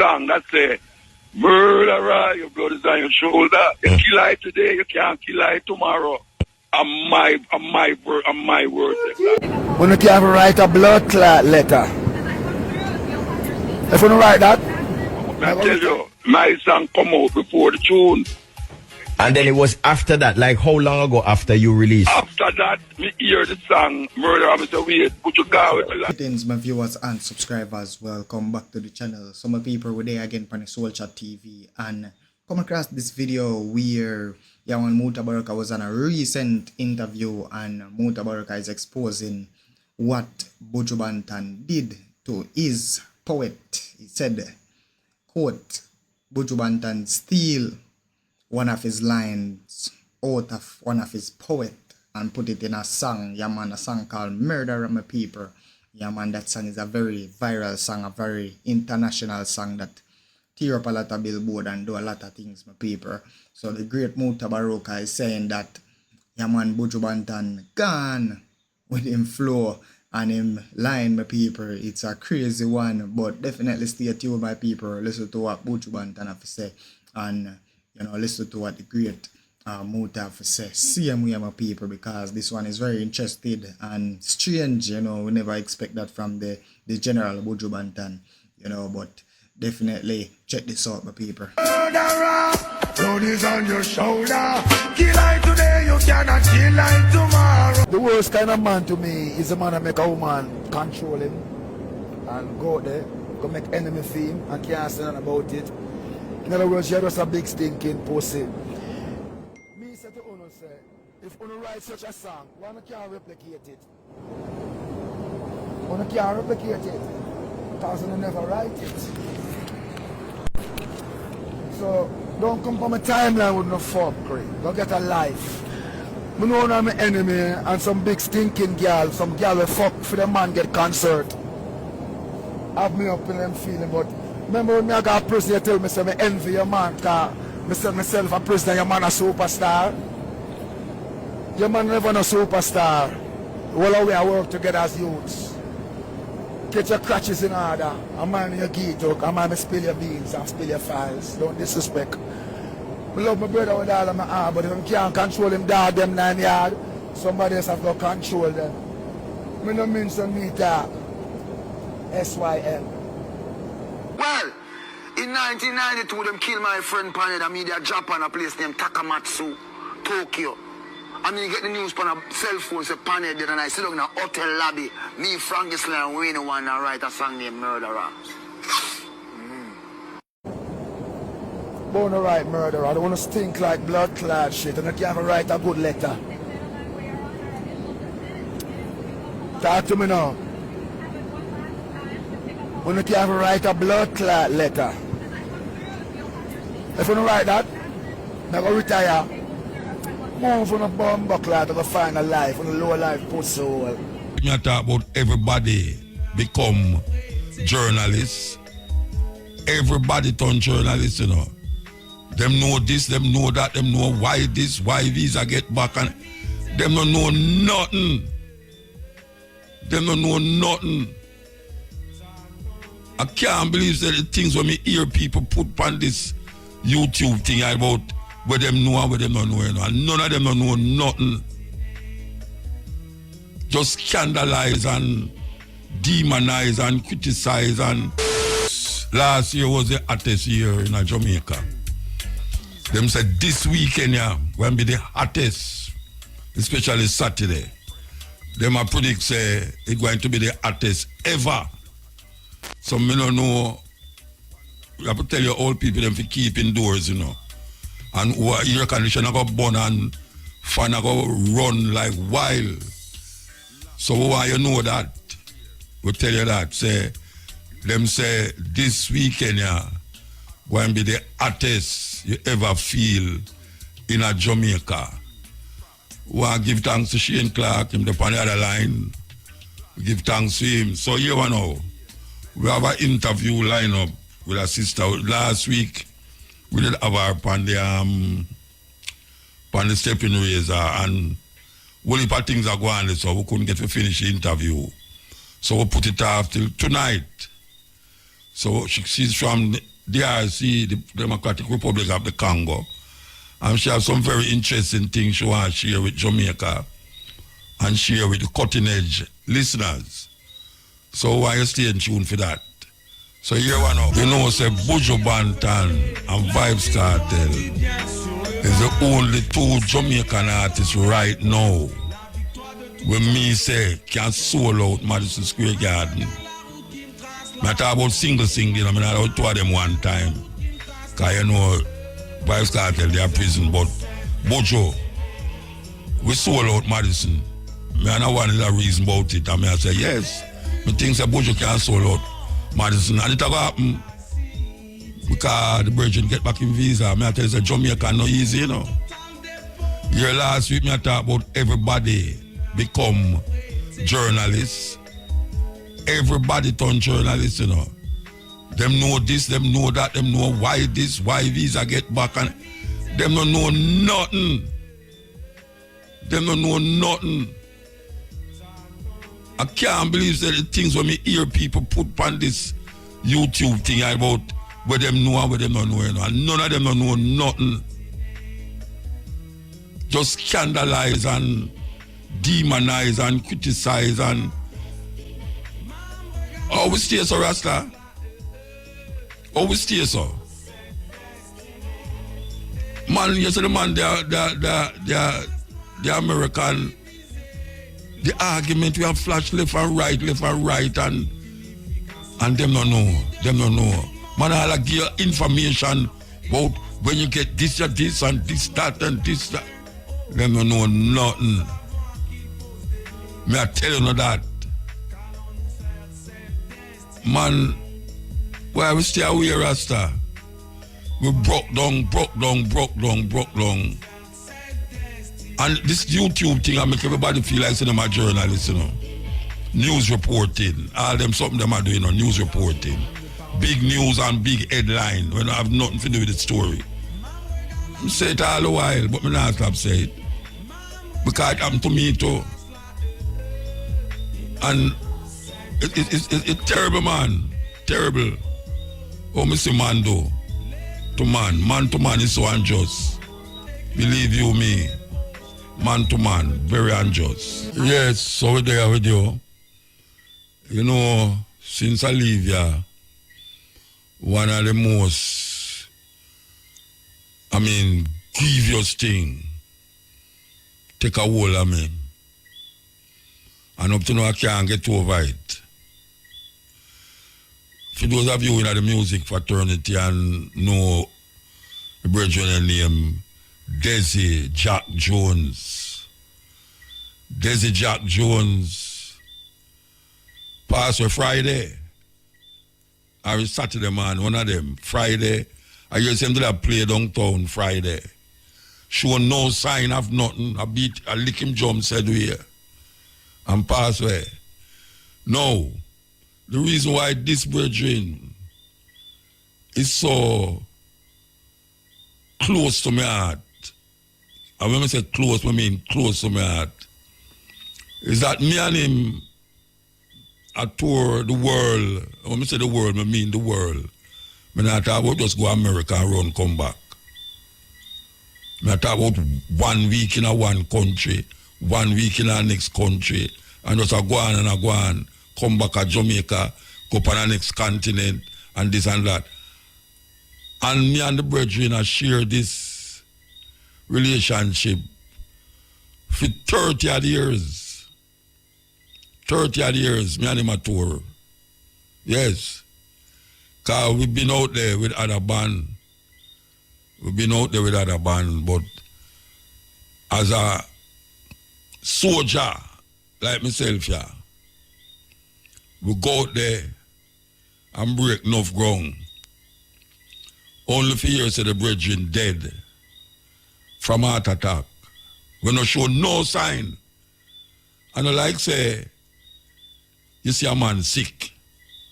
song that say, murderer, your blood is on your shoulder. You kill I today, you can't kill I tomorrow. I'm my word. When you can write a blood clot letter. If you don't write that, I tell you, my song come out before the tune. And then it was after that, like how long ago after you released? After that, we hear the song, Murder, I'm so weird, Buju go with me. Greetings, my viewers and subscribers. Welcome back to the channel. Some people were there again on the Soul Chat TV and come across this video where Mutabaruka was on a recent interview and Mutabaruka is exposing what Buju Banton did to his poet. He said, quote, Buju Banton steal one of his lines out of one of his poet and put it in a song. Yeah man, a song called Murder My People. Yeah man, that song is a very viral song, a very international song that tear up a lot of billboard and do a lot of things, my people. So the great Mutabaruka is saying that yeah man, Buju Banton gone with him flow and him line, my people. It's a crazy one, but definitely stay tuned, my people. Listen to what Buju Banton have to say and listen to what the great Muta have to say. Same way, my people, because this one is very interesting and strange. We never expect that from the general Buju Banton, but definitely check this out, my people. Blood is on your shoulder. Kill I today, you cannot kill I tomorrow. The worst kind of man to me is the man that make a woman control him and go there, go make enemy for him and can't say nothing about it. In other words, you're just a big stinking pussy. Me say to Uno say, if Uno write such a song, why can't replicate it? Uno can't replicate it because Uno never write it. So don't come from a timeline with no fuck, don't get a life. I know I'm an enemy and some big stinking girl, some girl will fuck for the man get concert. Have me up in them feeling, but remember when I got a prison, you tell me, say, I envy your man, because I said myself a prisoner, your man a superstar. Your man never a superstar. Well, we work together as youths. Get your crutches in order. A man your geek talk, a man spill your beans and spill your files. Don't disrespect. I love my brother with all of my heart, but if I can't control him dog them 9 yards, somebody else have to control them. I don't mean some meter. SYL. Well, in 1992, them killed my friend Paneda Media Japan, a place named Takamatsu, Tokyo. I mean, get the news on a cell phone, say Paneda, and I sit down in a hotel lobby. Me, Frank Gisler, and Wayne one and write a song named Murderer. Born to write murderer. I don't want to stink like blood clot shit, and I can't even write a good letter. Talk to me now. When you can't even write a blood clot letter. If you don't write that, I go retire. Move from a bomb buckler to go find a life, on a low life pussy hole. You talk about everybody become journalists. Everybody turn journalists, Them know this, them know that, them know why this, why visa get back, and them don't know nothing. Them don't know nothing. I can't believe that the things when me hear people put on this YouTube thing about where them know and where them don't know, and none of them don't know nothing. Just scandalize and demonize and criticize. And last year was the hottest year in Jamaica. Them said this weekend will be the hottest, especially Saturday. Them a predict say it's going to be the hottest ever. So me don't know. I have to tell you all people them to keep indoors, And air conditioner go burn and fan go run like wild. So why you know that? We tell you that. Them say this weekend going to be the hottest you ever feel in a Jamaica. We want to give thanks to Shane Clark, him on the other line. We give thanks to him. So you know, we have an interview lineup with a sister. Last week, we did have her on the stepping razor, and one heap of things are going on, so we couldn't get to finish the interview. So we put it off till tonight. So she's from DRC, the Democratic Republic of the Congo. And she has some very interesting things she wants to share with Jamaica and share with the cutting edge listeners. So why you stay in tune for that? So here one up. You know, say Buju, Banton and Vibes Cartel is the only two Jamaican artists right now when me say can solo out Madison Square Garden. I talk about single, I mean I about two of them one time. Cause you know Vibes Cartel they are prison, but Buju, we sold out Madison. I know one is a reason about it. I mean I say yes. I think that Buju can sold out Madison. And it will happen because the Virgin get back in visa. I tell you that Jamaica no easy, you know. Here last week I talk about everybody become journalists. Everybody turn journalists, you know. Them know this, them know that, them know why this, why visa get back, and them don't know nothing. Them don't know nothing. I can't believe that the things when me hear people put on this YouTube thing about where them know and where them don't know, you know. And none of them don't know nothing. Just scandalize and demonize and criticize and we stay so, Rasta? We stay so? Man, you see the man, the American, the argument we have flash left and right, and them don't know. Man, I'll give you information about when you get this and this and this, that and this, that. Them don't know nothing. Me I tell you that. Man, why we stay away, Rasta? We broke down. And this YouTube thing, I make everybody feel like them are journalists, you know. News reporting, all them something them are doing, you know, news reporting. Big news and big headline when I have nothing to do with the story. I say it all the while, but I not stop say it. Because it happened to me too. And it's terrible, man. Terrible. Oh, me say man do. To man. Man to man is so unjust. Believe you me. Man to man. Very unjust. Yes, so we're there with you. You know, since I leave here, one of the most, grievous thing take a hold of me. And up to now I can't get over it. For those of you in the music fraternity and know the brethren name Desi Jack Jones. Desi Jack Jones passed on Friday. Or Saturday, man, one of them. Friday. I hear him to play downtown Friday. Show no sign of nothing. I lick him jump said we and pass away. No. The reason why this brethren is so close to my heart, and when I say close, I mean close to my heart, is that me and him I tour the world. When I say the world, I mean the world. I not talk about just go America and run, come back. I talk about 1 week in a one country, 1 week in a next country, and just a go on, come back to Jamaica, go up on the next continent, and this and that. And me and the brethren I share this relationship for 30 odd years. 30 odd years, me and him a tour. Yes. Because we've been out there with other band. But as a soldier, like myself, yeah, we go out there and break enough ground. Only for years the brethren dead from heart attack. We not show no sign. And I like say, you see a man sick,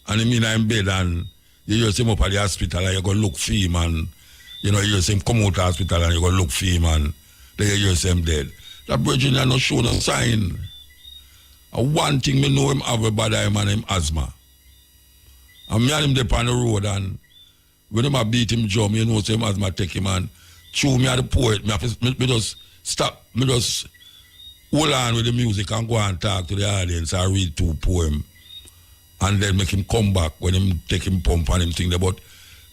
and he in bed, and you hear him up at the hospital, and you go look for him, and you hear him come out of the hospital, and you go look for him, and then you hear him dead. That brethren not show no sign. And one thing me know him have a bad eye, man, him asthma. And me and him dey on the road, and when him a beat him drum, you know, say him as my take him and chew me at the poet. Me just stop, me just hold on with the music and go and talk to the audience and read 2 poems. And then make him come back when him take him pump and him think about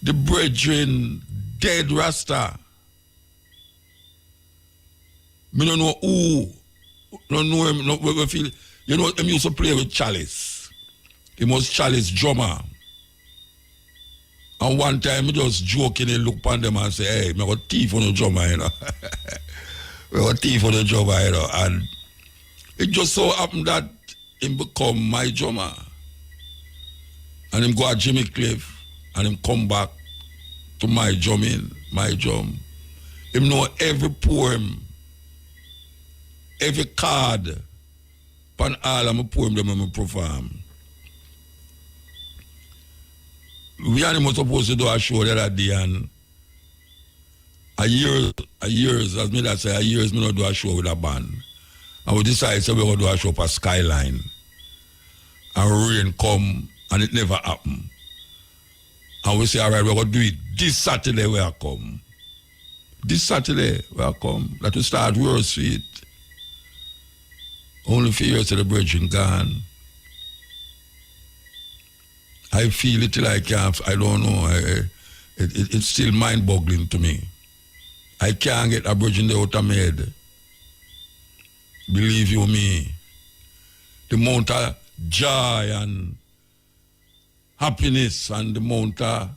the brethren dead Rasta. Me don't know who, don't know him, we feel, you know, him used to play with Chalice. He was Chalice drummer. And one time he just jokingly look upon them and say, hey, me got thief on the drummer, you know. We got thief on the drummer, you know. And it just so happened that him become my drummer. And him go at Jimmy Cliff and him come back to my drumming, my drum. Him know every poem, every card, pan all of my poem them I perform. We and him was supposed to do a show the other day and a years, as me that say, a years me not do a show with a band. And we decided so we going to do a show for Skyline. And rain come and it never happened. And we say, all right, we're going to do it this Saturday we are come. This Saturday we are come. That we start World Street. Only for years to the bridge and gone. I feel it till I can't, I don't know. It's still mind-boggling to me. I can't get a bridge in the out of my head. Believe you me. The amount of joy and happiness and the amount of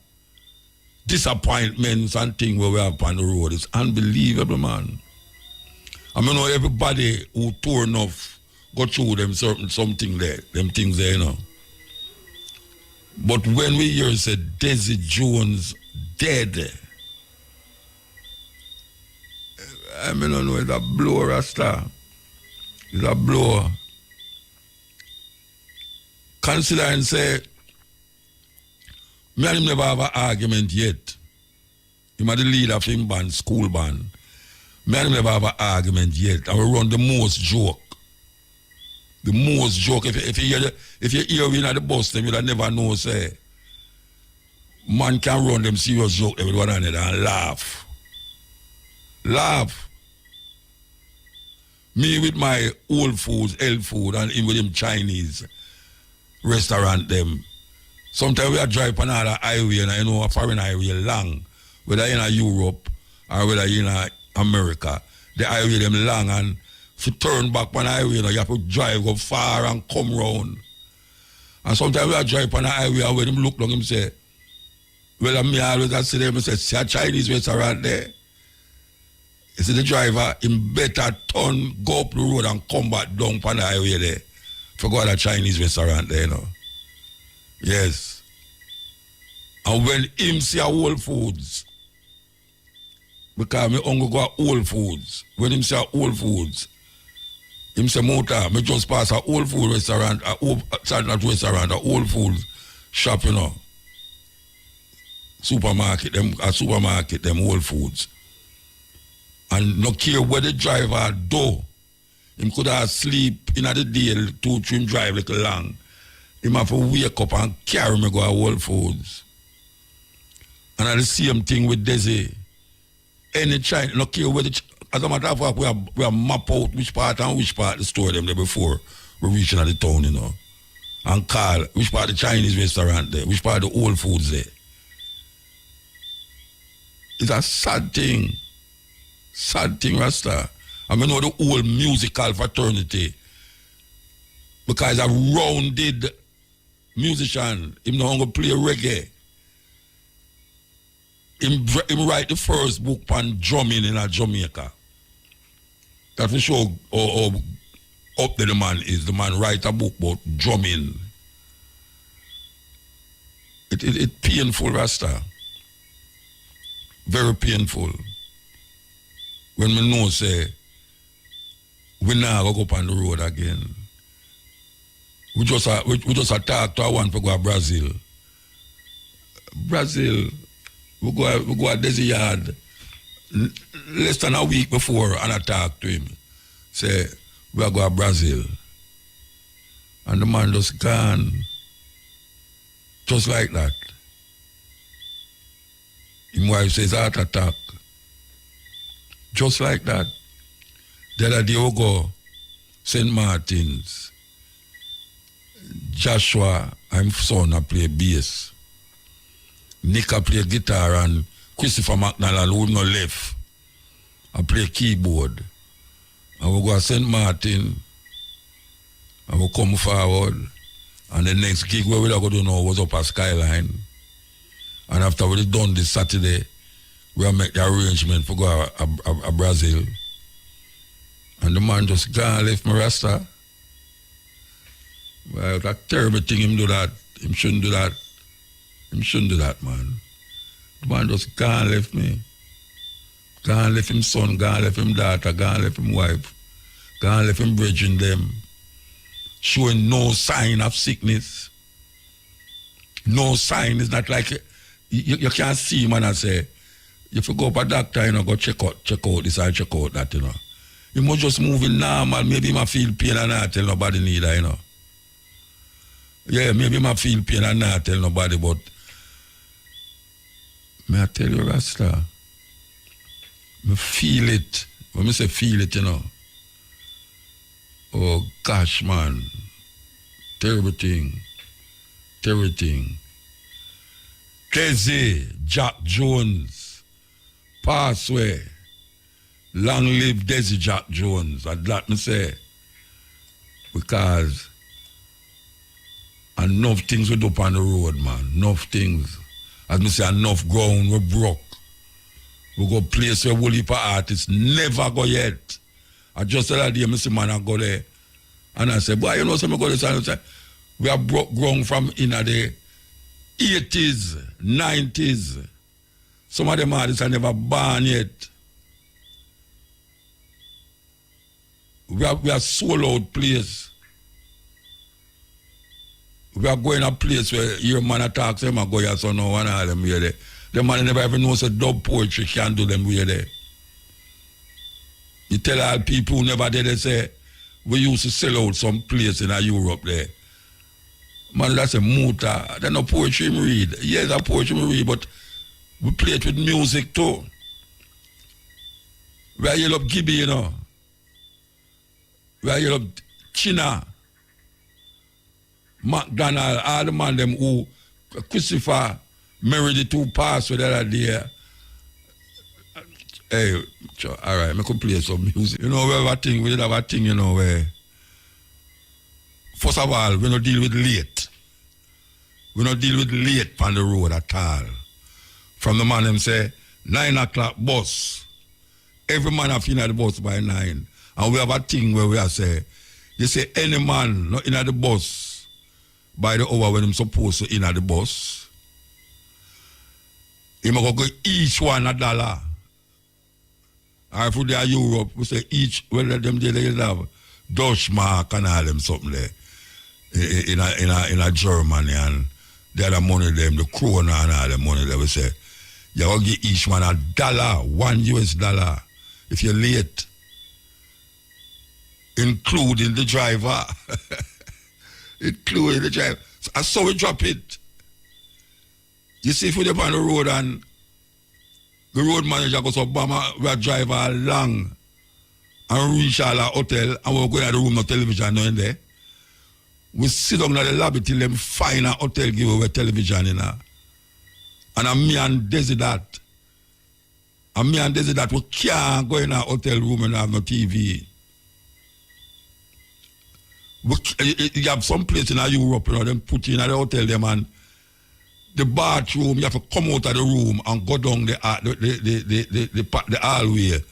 disappointments and things where we have on the road is unbelievable, man. I mean, know everybody who tour enough go through them something there, them things there, you know. But when we hear say Desi Jones dead, I mean, I know it's a blow, Rasta. It's a blow. Consider and say, me and him never have an argument yet. Him are the leader of him band, school band. Me and him never have an argument yet. And we run the most joke. The most joke. If you hear me at the bus, then you'll never know, say, man can run them serious joke with one another and laugh. Laugh. Me with my old foods, health food, and him with them Chinese restaurant them. Sometimes we are drive on another highway and I know a foreign highway long, whether in Europe or whether in America. The highway them long and if you turn back on the highway, you have to drive up far and come round. And sometimes we are drive on the highway and when him look down, him say, well, I always see them, I say, see a Chinese restaurant there. You see the driver, him better turn, go up the road and come back down on the highway there. Forgot a Chinese restaurant there, you know. Yes. And when him see a Whole Foods, because me only go to Whole Foods, when him see a Whole Foods, him say, Muta, me just pass a Whole Food restaurant, a Whole Foods shop, you know. Supermarket, them Whole Foods. And no care where the driver do, him could have sleep in the day, 2-3 drive little long. Him have to wake up and carry me go to Whole Foods. And I the same thing with Desi. Any China, no care where as a matter of fact, we have map out which part and which part the store them there before we reach into the town, you know. And call which part the Chinese restaurant there, which part the Whole Foods there. It's a sad thing. Sad thing, Rasta. I mean, know the whole musical fraternity. Because a rounded musician, him no longer play reggae. Him write the first book on drumming in Jamaica. That for sure how up there the man is. The man write a book about drumming. It painful, Rasta. Very painful. When me know say we now go up on the road again. We just talk to one for go to Brazil. Brazil, we go at Desi Yard less than a week before and I talk to him. Say, we are going to Brazil. And the man just gone. Just like that. His wife says heart attack. Just like that. The other day we go St. Martin's. Joshua, I'm son, I play bass. Nick I play guitar and Christopher McNally who no left. I play keyboard. And we go to St. Martin and we come forward. And the next gig where we go to now was up at Skyline. And after we done this Saturday, we make the arrangement for go to Brazil. And the man just gone left my rasta. Well, that terrible thing him do that. Him shouldn't do that. Him shouldn't do that, man. The man just gone left me. Gone left him son, gone left him daughter, gone left him wife, gone left him bridging them. Showing no sign of sickness. No sign. It's not like you can't see him and I say, if you go up a doctor, you know, go check out this and check out that, you know. You must just move in normal. Maybe he might feel pain and not tell nobody neither, you know. Yeah, maybe he might feel pain and not tell nobody, but may I tell you, Rasta, I feel it. When I say feel it, you know. Oh gosh, man. Terrible thing. Terrible thing. Keze, Jack Jones, pass away. Long live Desi Jack Jones. I'd like to say. Because enough things we do up on the road, man. Enough things. As I say, enough ground we broke. We go place where whole heap of artists never go yet. I just said that day, I say, man, I go there. And I said, boy, you know, some go there. And I say, we have broke ground from in the 80s, 90s. Some of them artists are never born yet. We are sold out place. We are going a place where your man attacks them and go here, so no one of them here there. The man never even knows a dub poetry can do them here there. You tell all people who never did, they say, we used to sell out some place in Europe there. Man, that's a muta. There's no poetry we read. Yes, a poetry we read, but we play it with music too. We are yell up Gibby, you know. We are yell up China, McDonald, all the man them who Christopher married the two pass with that idea. Hey, all right, I could play some music. You know, we did have a thing, you know, where first of all, we don't deal with late. We don't deal with late on the road at all. From the man them say, 9 o'clock bus. Every man have been at the bus by 9. And we have a thing where we are say, you say any man not in at the bus by the hour when I'm supposed to in at the bus, he must go each one $1. Or if they are Europe, we say each, whether them they have Dutch mark and all them something there in a Germany, and the other money them, the krona and all the money there, we say, you will give each one $1, $1 if you're late, including the driver. Including the driver. I saw we drop it. You see, if we're on the road and the road manager goes to Obama, we drive along and reach our hotel and we're going to the room, no television, no in there. We sit down in the lobby till them find a hotel give away television in there. And me and Desi that. And me and Desi that we can't go in a hotel room and have no TV. You have some place in Europe, you know, them put you in the hotel them and the bathroom, you have to come out of the room and go down the hallway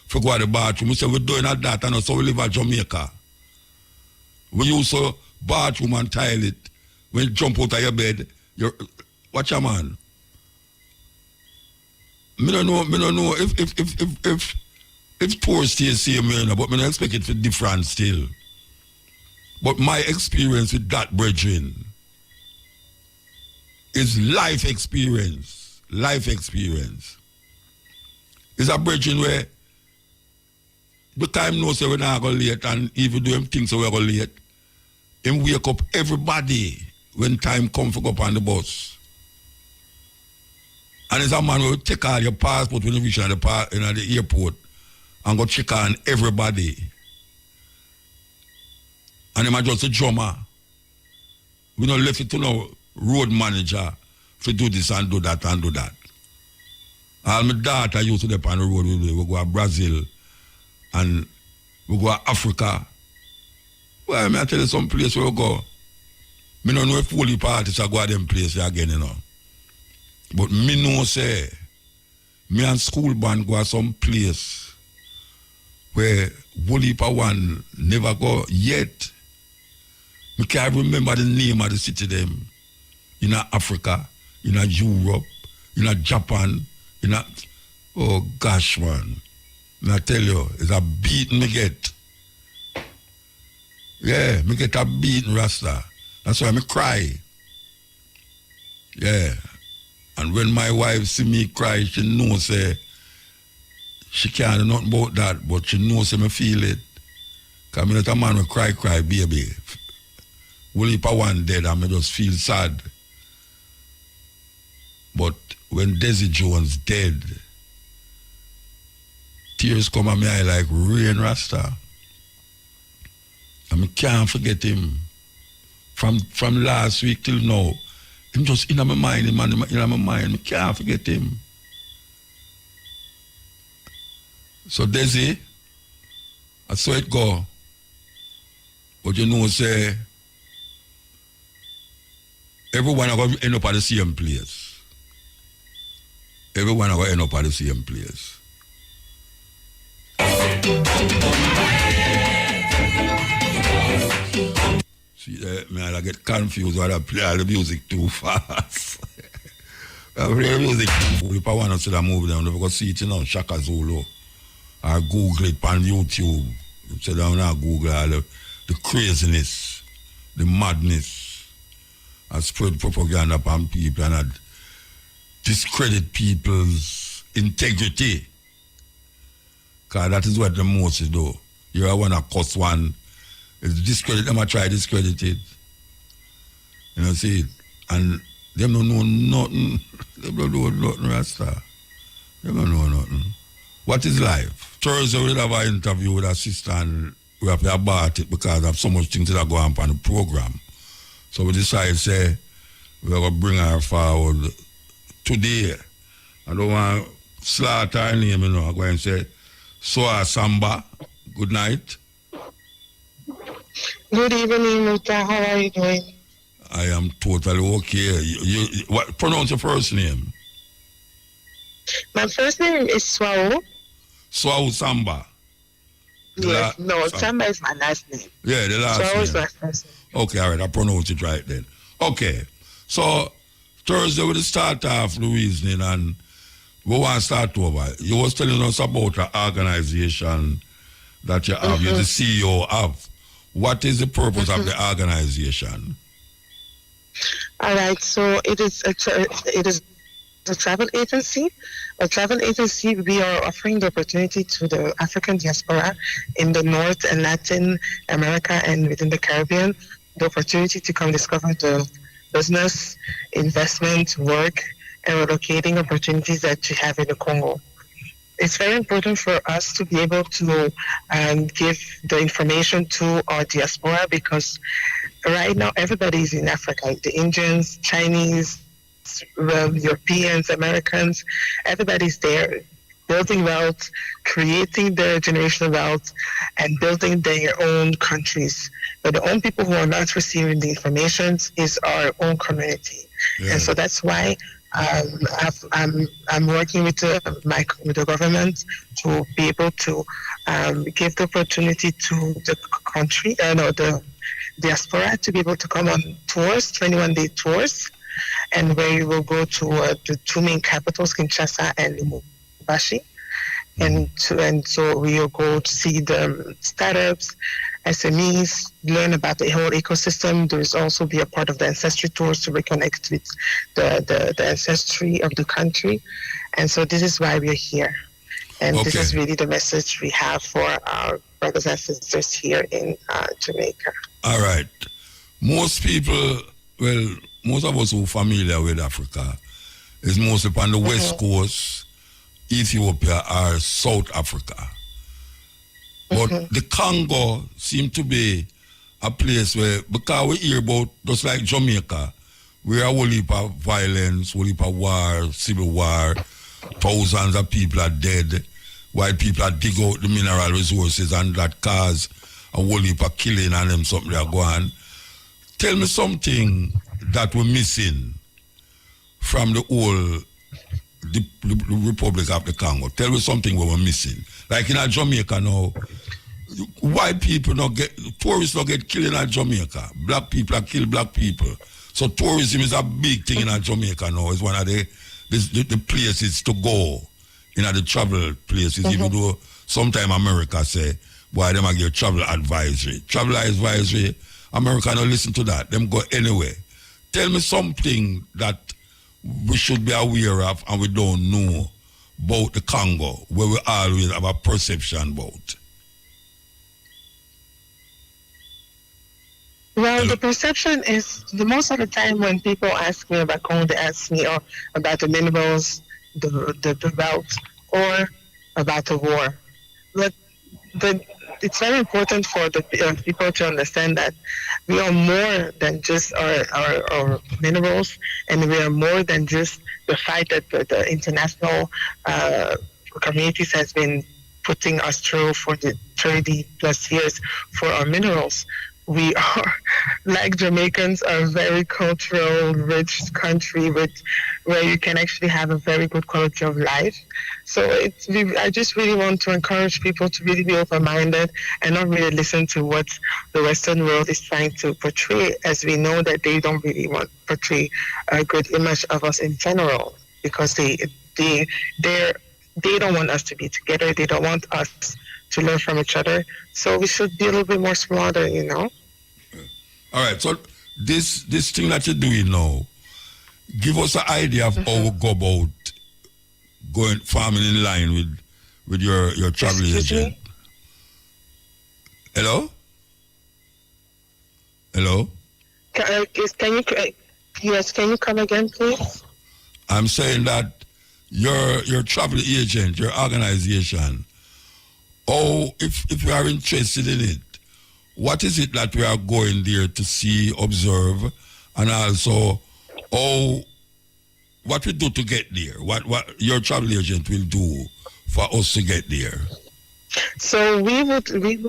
to go to the bathroom. We say we're doing that and so we live at Jamaica. We use a bathroom and toilet. When you jump out of your bed, watch your man. I don't know if tours stay the same, you know, but I don't expect it to be different still. But my experience with that brethren is life experience. Life experience. It's a brethren where the time knows we're not going late, and even do him things so we're going late. Him wake up everybody when time comes to go up on the bus. And it's a man who take all your passport when you reach at the airport and go check on everybody. And him just a drummer. We don't left it to no road manager to do this and do that and do that. All my daughter used to dep on the road with me. We go to Brazil and we go to Africa. Well, I tell you some place where we go. I don't know if fully parties are go to them place again, you know. But me know say, me and school band go to some place where Wooly one never go yet. I can't remember the name of the city them. In Africa, in Europe, in Japan, oh gosh man. I tell you, it's a beating me get. Yeah, me get a beating Rasta. That's why me cry. Yeah. And when my wife see me cry, she knows say she can't do nothing about that, but she knows say me feel it. Cause me not a man will cry, baby. Only if one dead, I may just feel sad. But when Desi Jones dead, tears come on me eye like rain, Rasta. And I can't forget him. From last week till now, him just in my mind, in my mind. I can't forget him. So Desi, I saw it go. But you know, say, everyone are going to end up at the same place. Everyone are going to end up at the same place. See, man, I get confused when I play all the music too fast. I play the music too fast. If I want to see that movie, then I go see it, you know, Shaka Zulu. Or Google it on YouTube. Sit down and Google all the craziness, the madness, and spread propaganda upon people and discredit people's integrity. Because that is what the most do. You want to cuss one. It's discredit them, I try to discredit it. You know, see it. And them don't know nothing. Them don't know nothing, Rasta. Them don't know nothing. What is life? Thursday we'll have an interview with a sister and we have to abort it because of so much things that go on the program. So we decided, say, we're going to bring her forward today. I don't want to slaughter her name, you know. I'm going to say, Soa Samba, good night. Good evening, Muta. How are you doing? I am totally okay. What pronounce your first name? My first name is Swao. Swao Samba. Yes, Samba is my last name. Yeah, the last Swao name. is my first name. Okay, all right, I pronounced it right then. Okay, so Thursday we'll start off the reasoning and we want to start over. You was telling us about an organization that you have, you're the CEO of. What is the purpose of the organization? All right, so it is a travel agency. A travel agency, we are offering the opportunity to the African diaspora in the North and Latin America and within the Caribbean, the opportunity to come discover the business, investment, work, and relocating opportunities that you have in the Congo. It's very important for us to be able to give the information to our diaspora because right now everybody is in Africa. The Indians, Chinese, Europeans, Americans, everybody's there building wealth, creating their generational wealth, and building their own countries. But the only people who are not receiving the information is our own community. Yeah. And so that's why I'm working with the government to be able to give the opportunity to the country, the diaspora to be able to come on tours, 21-day tours, and where you will go to the two main capitals, Kinshasa and Lubumbashi. And so we will go to see the startups, SMEs, learn about the whole ecosystem. There is also be a part of the ancestry tours to reconnect with the ancestry of the country. And so this is why we're here. And This is really the message we have for our brothers and sisters here in Jamaica. All right. Most people, most of us who are familiar with Africa, is mostly on the west coast, Ethiopia or South Africa. But the Congo seem to be a place where, because we hear about, just like Jamaica, where a whole heap of violence, whole heap of war, civil war, thousands of people are dead, while people are dig out the mineral resources and that cause a whole heap of killing and them something they are going. Tell me something that we're missing from the whole the Republic of the Congo. Tell me something we were missing. Like in Jamaica now, white people don't get, tourists don't get killed in Jamaica. Black people are kill black people. So tourism is a big thing in Jamaica now. It's one of the places to go, the travel places, even though sometimes America say, boy, them a give travel advisory. Travel advisory, America don't listen to that. Them go anywhere. Tell me something that we should be aware of and we don't know about the Congo, where we always have a perception about. Well, the perception is, the most of the time when people ask me about Congo, they ask me about the minerals, the route, or about the war. But it's very important for the people to understand that we are more than just our minerals, and we are more than just the fight that the international communities has been putting us through for the 30 plus years for our minerals. We are, like Jamaicans, a very cultural, rich country where you can actually have a very good quality of life. So I just really want to encourage people to really be open-minded and not really listen to what the Western world is trying to portray, as we know that they don't really want to portray a good image of us in general, because they don't want us to be together. They don't want us to learn from each other. So we should be a little bit more smarter, you know? All right, so this thing that you're doing now, give us an idea of how we go about going farming in line with your travel agent. Hello? Hello? Can you come again, please? I'm saying that your travel agent, your organization, if you are interested in it, what is it that we are going there to see, observe, and also what we do to get there? What your travel agent will do for us to get there? So we would take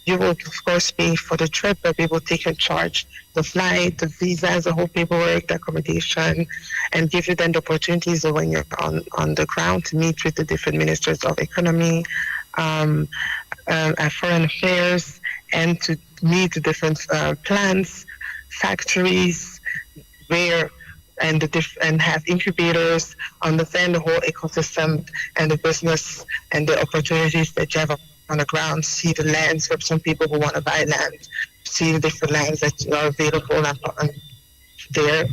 you would of course pay for the trip, but we will take in charge the flight, the visas, the whole paperwork, the accommodation, and give you then the opportunities when you're on the ground to meet with the different ministers of economy, foreign affairs, and to meet the different plants, factories, and have incubators, understand the whole ecosystem and the business and the opportunities that you have on the ground, see the lands for some people who want to buy land, see the different lands that are available there.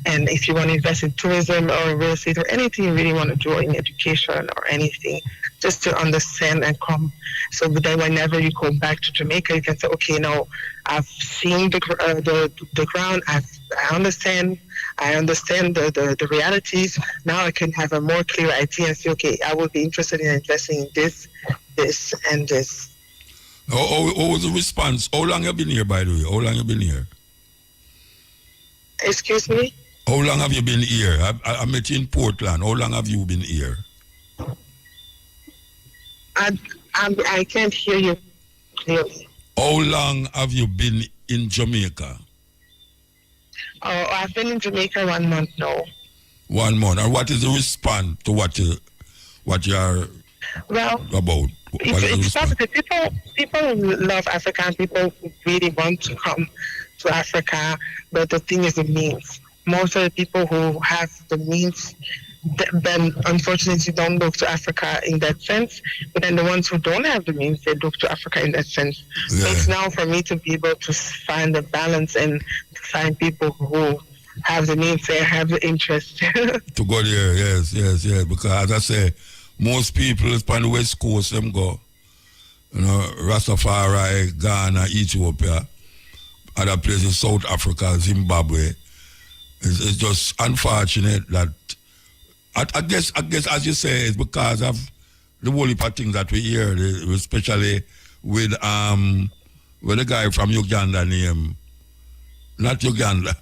And if you want to invest in tourism or real estate or anything you really want to do in education or anything, just to understand and come. So then whenever you go back to Jamaica, you can say, okay, now I've seen the ground, I understand the realities. Now I can have a more clear idea and say, okay, I would be interested in investing in this, and this. What was the response? How long have you been here, by the way? How long have you been here? Excuse me? How long have you been here? I met you in Portland. How long have you been here? I can't hear you clearly. How long have you been in Jamaica? Oh, I've been in Jamaica 1 month now. 1 month. And what is the response to what you are about? It's positive. People love Africa, and people really want to come to Africa, but the thing is the means. Most of the people who have the means then unfortunately don't look to Africa in that sense, but then the ones who don't have the means, they look to Africa in that sense. Yeah. So it's now for me to be able to find a balance and to find people who have the means and have the interest. To go there, yes, because as I say, most people on the West Coast, them go, Rastafari, Ghana, Ethiopia, other places, South Africa, Zimbabwe. It's just unfortunate that I guess as you say, it's because of the whole heap of things that we hear, especially with the guy from Uganda name. Not Uganda,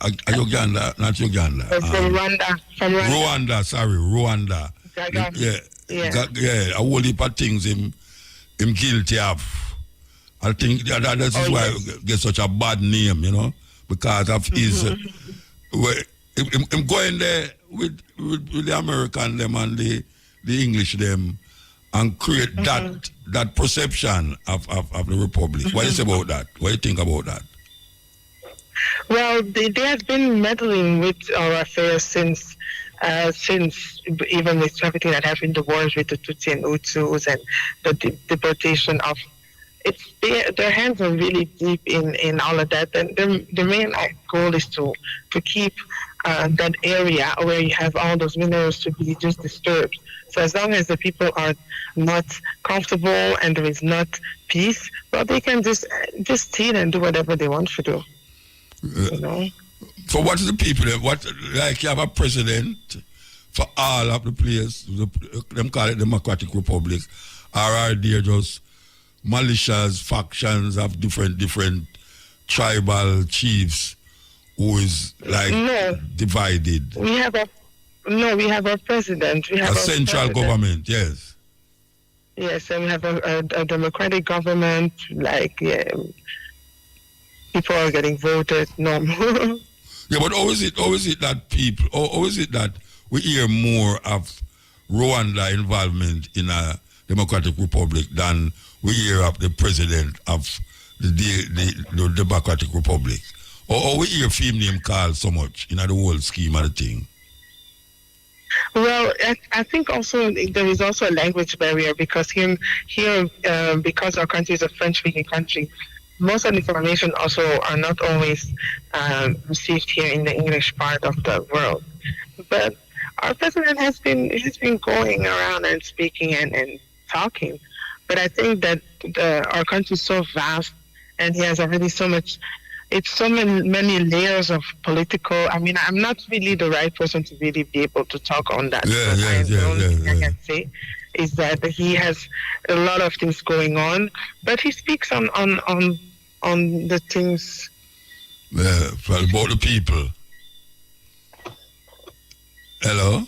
not Uganda. From Rwanda. Rwanda, sorry, Rwanda. Yeah, a whole heap of things him guilty of. I think that is why he gets such a bad name, you know, because of his. Him going there with the American them and the English them and create that perception of the Republic. What do you say about that? What do you think about that? Well, they have been meddling with our affairs since even with everything that happened, the wars with the Tutsi and Hutus and the deportation of. Their hands are really deep in all of that, and the main goal is to keep that area where you have all those minerals to be just disturbed. So as long as the people are not comfortable and there is not peace, well, they can just steal and do whatever they want to do. You know. So what is the people? Like you have a president for all of the players. Them call it Democratic Republic, or are they just militias, factions of different tribal chiefs who is like divided? We have a president. We have a central government, yes. Yes, and we have a democratic government, like people are getting voted, normal. Yeah, but how is it that we hear more of Rwanda involvement in a democratic republic than we hear of the president of the Democratic Republic? Or we hear film name called so much in the whole scheme of the thing? Well, I think also there is also a language barrier because here because our country is a French-speaking country, most of the information also are not always received here in the English part of the world. But our president has been going around and speaking and talking. But I think that our country is so vast, and he has already so much. It's so many layers of political. I mean, I'm not really the right person to really be able to talk on that. The only thing I can say is that he has a lot of things going on, but he speaks on the things. Yeah, about the people. Hello?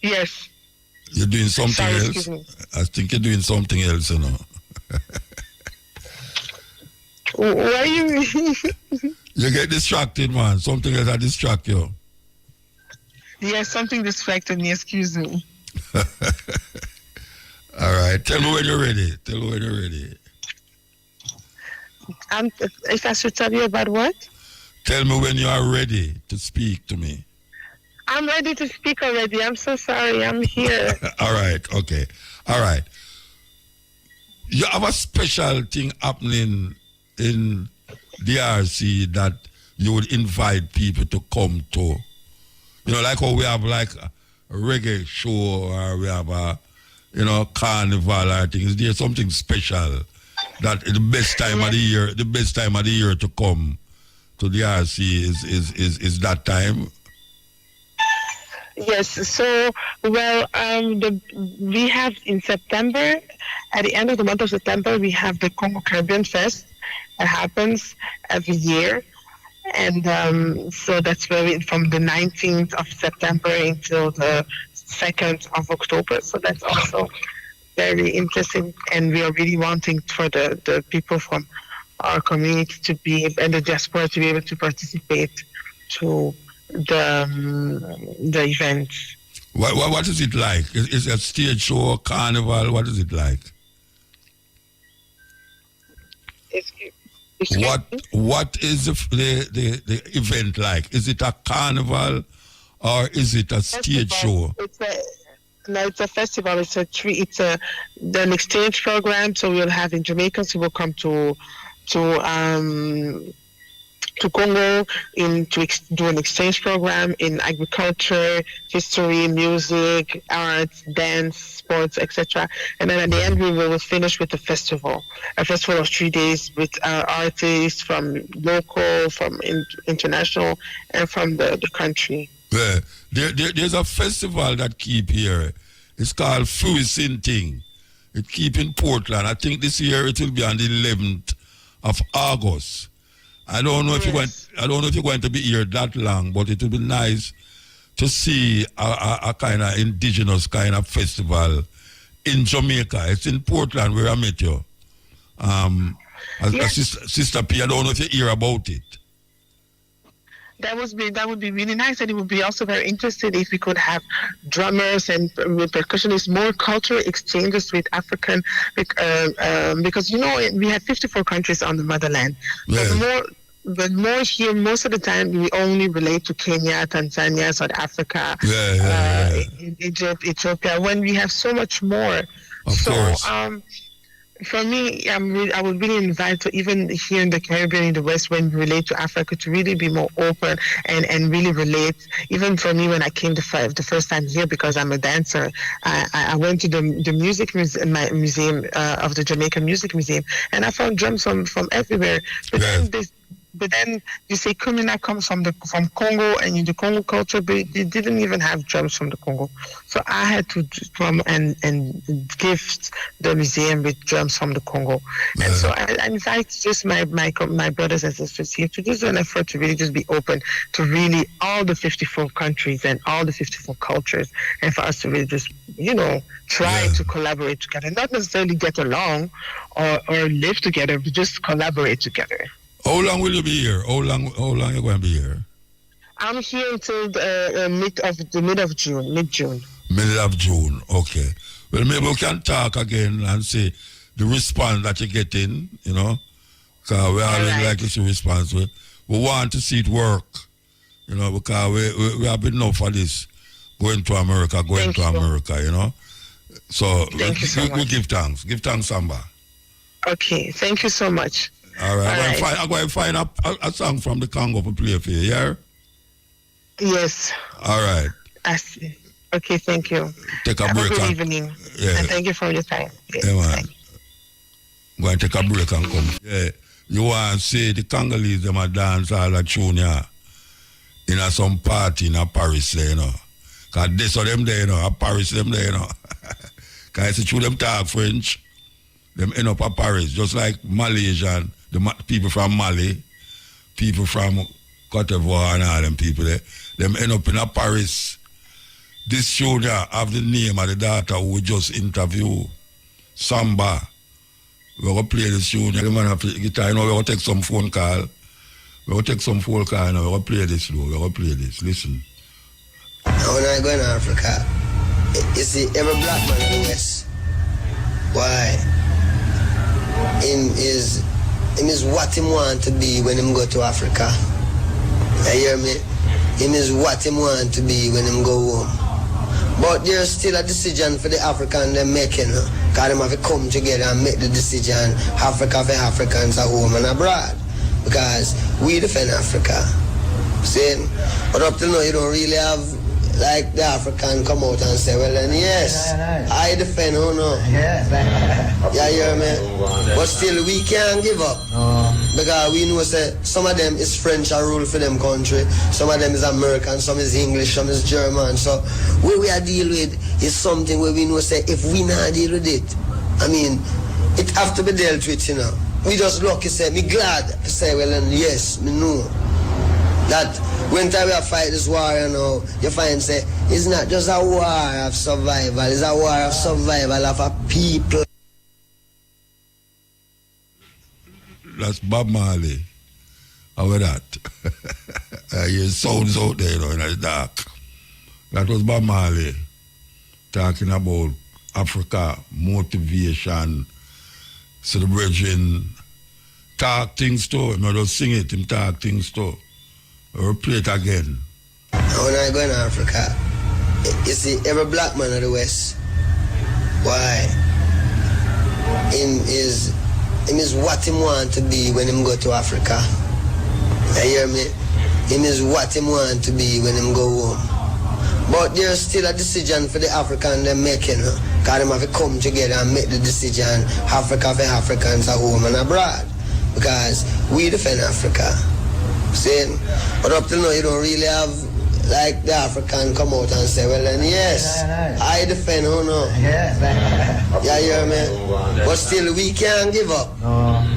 Yes. You're doing something Sorry, else? excuse me. I think you're doing something else, you know. Why you? You get distracted, man. Something else that distract you. Yes, something distracted me. Excuse me. All right. Tell me when you're ready. If I should tell you about what? Tell me when you are ready to speak to me. I'm ready to speak already. I'm so sorry. I'm here. All right. Okay. All right. You have a special thing happening in DRC that you would invite people to come to. You know, like how we have like a reggae show or we have a, carnival or things. Is there something special that the best time of the year to come to DRC is that time? Yes. So, we have in September, at the end of the month of September, we have the Congo Caribbean Fest that happens every year. And so that's from the 19th of September until the 2nd of October. So that's also very interesting. And we are really wanting for the people from our community to be, and the diaspora to be able to participate to the events. What is it like? Is it a stage show, a carnival? What is it like? What is the event like? Is it a carnival or is it a stage show? It's a festival. It's an exchange program. So we'll have in Jamaicans who will come to to Congo do an exchange program in agriculture, history, music, arts, dance, sports, etc. And then at the end, we will finish with a festival of 3 days with artists from local, from international, and from the country. Yeah. There's a festival that keep here. It's called Fruisinting. It keep in Portland. I think this year it will be on the 11th of August. I don't know if you're going to be here that long, but it will be nice to see a kind of indigenous kind of festival in Jamaica. It's in Portland where I met you. Sister P, I don't know if you hear about it. That would be really nice, and it would be also very interesting if we could have drummers and percussionists, more cultural exchanges with African, because we have 54 countries on the motherland, but more here. Most of the time, we only relate to Kenya, Tanzania, South Africa, Egypt, Ethiopia. When we have so much more, of course. For me, I would really invite to, even here in the Caribbean, in the West, when we relate to Africa, to really be more open and really relate. Even for me, when I came the first time here, because I'm a dancer, I went to the music museum of the Jamaican Music Museum, and I found drums from everywhere. But then you say Kumina comes from Congo, and in the Congo culture, but they didn't even have drums from the Congo. So I had to come and gift the museum with drums from the Congo. And so I invite just my brothers and sisters here to just do an effort to really just be open to really all the 54 countries and all the 54 cultures, and for us to really just, try to collaborate together. Not necessarily get along or live together, but just collaborate together. How long will you be here? How long are you going to be here? I'm here until the mid of June. Middle of June, okay. Well, maybe we can talk again and see the response that you're getting, because we always like to see response. We want to see it work, because we have been enough for this, going to America. So, we give thanks. Give thanks, Samba. Okay, thank you so much. All right. I'm going to find a song from the Congo to play for you, yeah? Yes. All right. I see. Okay, thank you. Take a break. Good evening. Yeah. And thank you for your time. Yes, yeah, man. I'm going to take a break and come. Yeah. You want to see the Congolese, them a dance all a tune, in some party in Paris, Because they saw them there, Paris, them there, Because it's true, them talk French. Them end up at Paris, just like Malaysian, the people from Mali, people from Cote d'Ivoire and all them people there. Them end up in a Paris. This show there have the name of the daughter who we just interview, Samba. We're going to play this show. The man have the guitar, we're going to take some phone call. We're going to take some phone call now. We're going to play this, though. We're going to play this. Listen. When I go in Africa, you see every black man in the West. Why? Him is what him want to be when him go to Africa. You hear me? Him is what him want to be when him go home. But there's still a decision for the African them making. Because them have to come together and make the decision, Africa for Africans at home and abroad. Because we defend Africa. See? But up till now you don't really have like the African come out and say, well then yes, I defend, Yeah, you hear me? But still we can't give up. Because we know say some of them is French a rule for them country, some of them is American, some is English, some is German. So what we are deal with is something where we know say if we not deal with it, I mean, it have to be dealt with, We just lucky say, me glad to say, well then yes, me know that when time we fight this war, you find say it's not just a war of survival, it's a war of survival of a people. That's Bob Marley. How about that? Your sounds out there, in the dark. That was Bob Marley talking about Africa, motivation, celebration, talk things too. Him not just sing it, him talk things too. Or play it again. When I go in Africa, you see every black man of the West. Why? Him is what him want to be when him go to Africa. You hear me? Him is what him want to be when him go home. But there's still a decision for the African them making. Because them have to come together and make the decision, Africa for Africans at home and abroad. Because we defend Africa. See? But up till now you don't really have like the African come out and say, well then yes, I defend who no. Yeah, you hear me? But still we can't give up.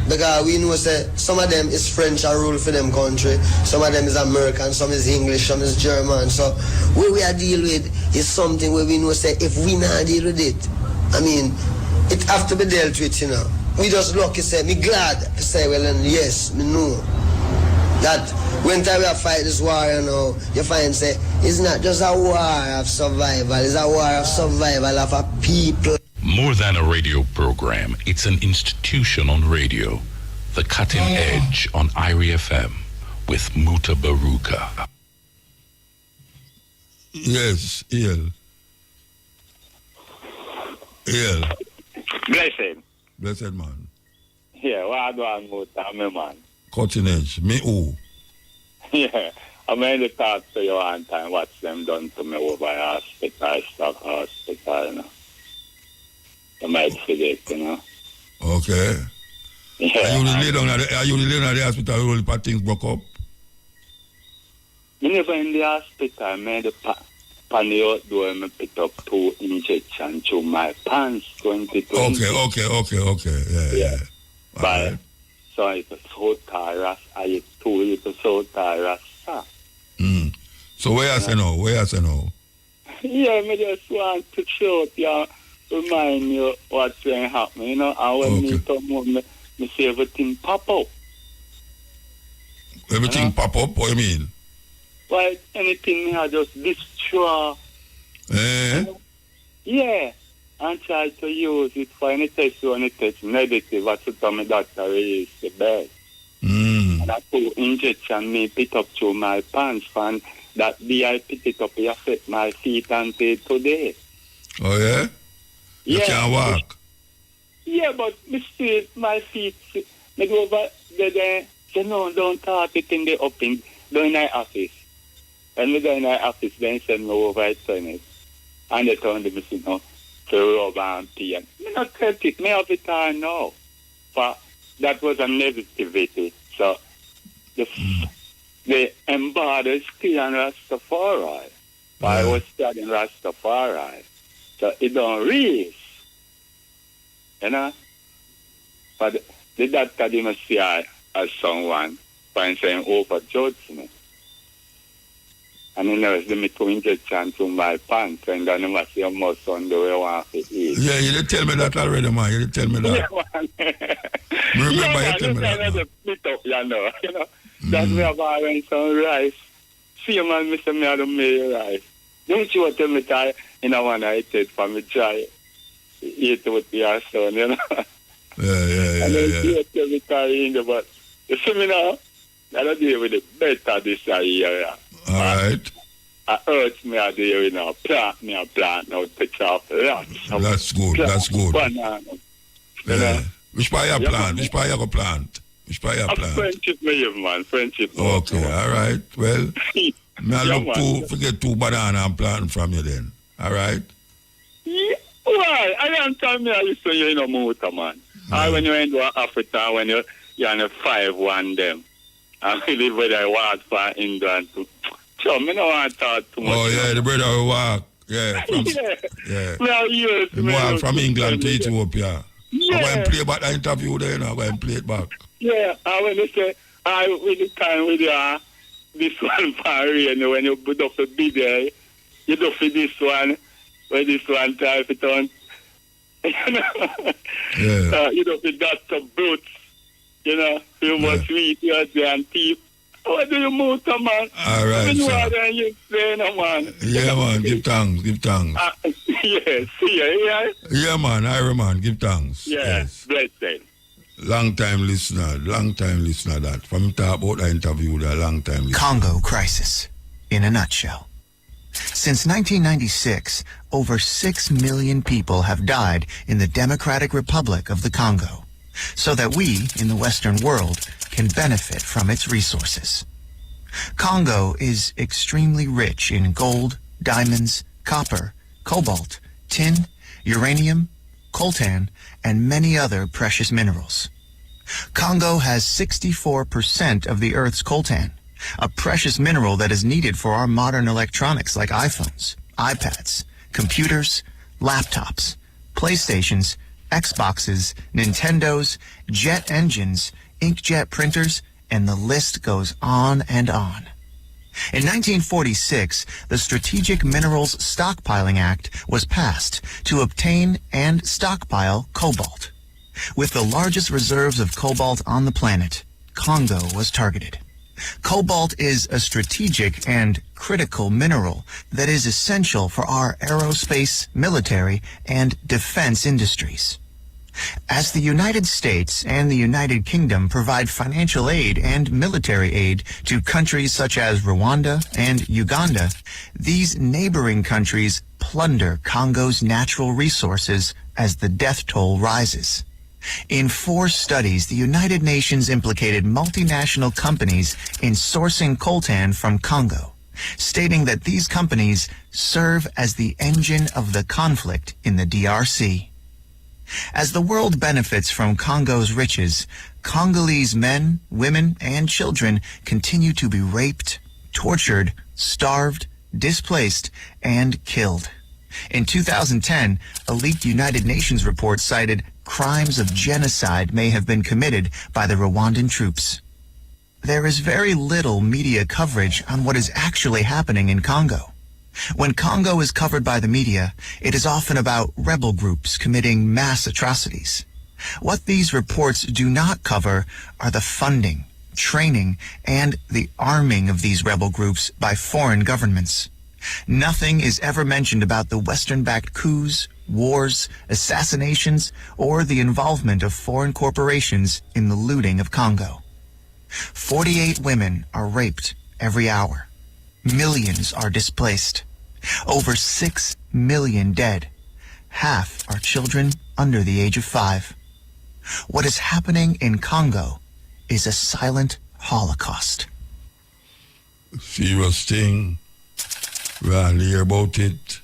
Because we know say some of them is French a rule for them country, some of them is American, some is English, some is German. So what we are deal with is something where we know say if we not deal with it, I mean, it have to be dealt with, you know. We just lucky say, me glad to say, well then yes, me know that when time we have fight this war, you know, you find say it's not just a war of survival, it's a war of survival of a people. More than a radio program, it's an institution on radio. The Cutting Edge on IRI FM with Mutabaruka. Yes, ill. Blessed man. Yeah, what do I muta, me man? Cutting Edge. Me who? Yeah, I mean to talk to you one time, what's them done to me over at hospital, stock hospital, you know. You might forget, you know. Okay. Yeah. Are you lay down at the hospital all the things broke up? Me never in the hospital, man, the pan the outdoor, I picked up 2 injections through my pants, 2020. Okay. Yeah. But, right. So it's so tired, I told you to so tired, sir. So where you say now? Yeah, me just want to show you, remind you what's going to happen, you know, and when me come home, me see everything pop up. Everything pop up? What do you mean? Well, anything I just destroy. Yeah, and try to use it for any test or any test negative. That's what my doctor is the best. And I 2 injections me pick up through my pants, and that day I pick it up, it affect my feet until today. Oh yeah? You can't walk? Yeah, but still, my feet, they go over there, you know, don't talk it in the open, down in the office. When we go in the office, then send me over to tennis. And they told me, you know, to rub and pee. And me not take it, me have it all now. But that was a negativity. So the embodied is still on Rastafari. But I was studying Rastafari. So it don't reach. You know? But the doctor didn't see I as someone by saying overjudge me. And then there was the 2 injections to my pants, and then I must see a mouse on the way I want to eat. Yeah, you did tell me that already, man. You did tell me that. Yeah, man. Remember you tell me that. You know. That we have already some rice. See, man, Mr. Me, I don't make rice. Don't you tell me that in a one I ate it for me try eat it with your son, you know? Yeah. And then you tell me that in the but you see me now? I don't deal with it better this year. All right. I urge me a day, you know, plant now, take off lots. That's good. Banana. Yeah. Which part you plant? Which part you go plant? Friendship me, man. Friendship. Okay, all right. Well, I look forget 2 banana and plant from you then. All right? Yeah. Why? I don't tell me I listen to you in a muta, man. Yeah. When you end up Africa, when you're on a 5-1 them. I live where I walk for England too. So, I don't want to talk too much. Oh, yeah, the brother will walk. Yeah. Well, from England to Ethiopia. Yeah. I'm going to play back the interview there, I'm going to play it back. Yeah, I when you say, with the time with this one for rain, when you put up a bid there, you do for this one, when this one type it on. You do for that of boots. You know, you must read your and teeth. What do you move to, man? All right, sir. You say, no, man. Yeah, man, give thanks. Yes, yeah. Yeah, man, Ira, man, give thanks. Yes, blessed. Long time listener that. From talk about the interview, the long time listener. Congo crisis, in a nutshell. Since 1996, over 6 million people have died in the Democratic Republic of the Congo. so that we, in the Western world, can benefit from its resources. Congo is extremely rich in gold, diamonds, copper, cobalt, tin, uranium, coltan, and many other precious minerals. Congo has 64% of the Earth's coltan, a precious mineral that is needed for our modern electronics like iPhones, iPads, computers, laptops, PlayStations, Xboxes, Nintendos, jet engines, inkjet printers, and the list goes on and on. In 1946, the Strategic Minerals Stockpiling Act was passed to obtain and stockpile cobalt. With the largest reserves of cobalt on the planet, Congo was targeted. Cobalt is a strategic and critical mineral that is essential for our aerospace, military, and defense industries. As the United States and the United Kingdom provide financial aid and military aid to countries such as Rwanda and Uganda, these neighboring countries plunder Congo's natural resources as the death toll rises. In 4 studies, the United Nations implicated multinational companies in sourcing coltan from Congo, stating that these companies serve as the engine of the conflict in the DRC. As the world benefits from Congo's riches, Congolese men, women, and children continue to be raped, tortured, starved, displaced, and killed. In 2010, a leaked United Nations report cited crimes of genocide may have been committed by the Rwandan troops. There is very little media coverage on what is actually happening in Congo. When Congo is covered by the media, it is often about rebel groups committing mass atrocities. What these reports do not cover are the funding, training, and the arming of these rebel groups by foreign governments. Nothing is ever mentioned about the Western-backed coups, wars, assassinations, or the involvement of foreign corporations in the looting of Congo. 48 women are raped every hour. Millions are displaced. Over 6 million dead. Half are children under the age of 5. What is happening in Congo is a silent holocaust. Serious thing. We all hear about it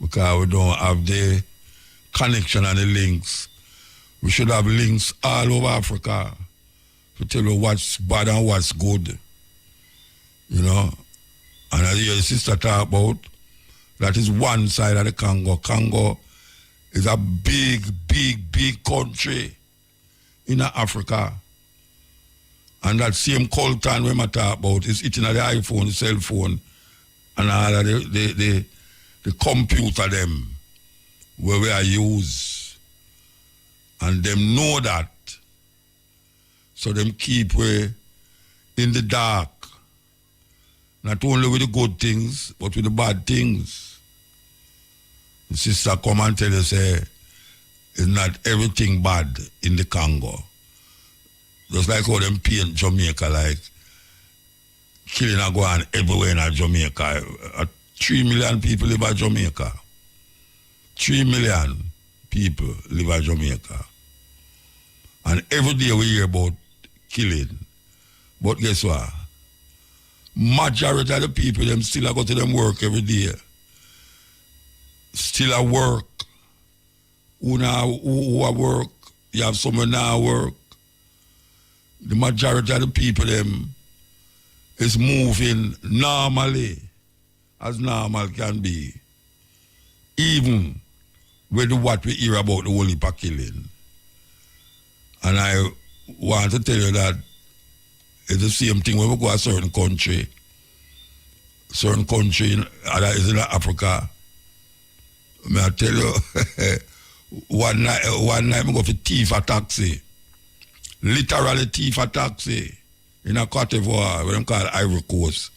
because we don't have the connection and the links. We should have links all over Africa to tell you what's bad and what's good. You know? And as your sister talk about, that is one side of the Congo. Congo is a big, big, big country in Africa. And that same coltan we talk about is eating at the iPhone, the cell phone, and all of the computer them where we are used. And them know that. So them keep we in the dark. Not only with the good things, but with the bad things. The sister come and tell you, say, it's not everything bad in the Congo. Just like how them paint Jamaica, like killing are going everywhere in Jamaica. 3 million people live in Jamaica. 3 million people live in Jamaica. And every day we hear about killing. But guess what? Majority of the people, them still go to them work every day. Still at work. Who at work? You have someone now work. The majority of the people, them, is moving normally, as normal can be. Even with what we hear about the whole heap of killing. And I want to tell you that it's the same thing when we go to a certain country that is in Africa. May I tell you, one night I go for thief a taxi. Literally thief a taxi in a Cote d'Ivoire, what they call Ivory Coast.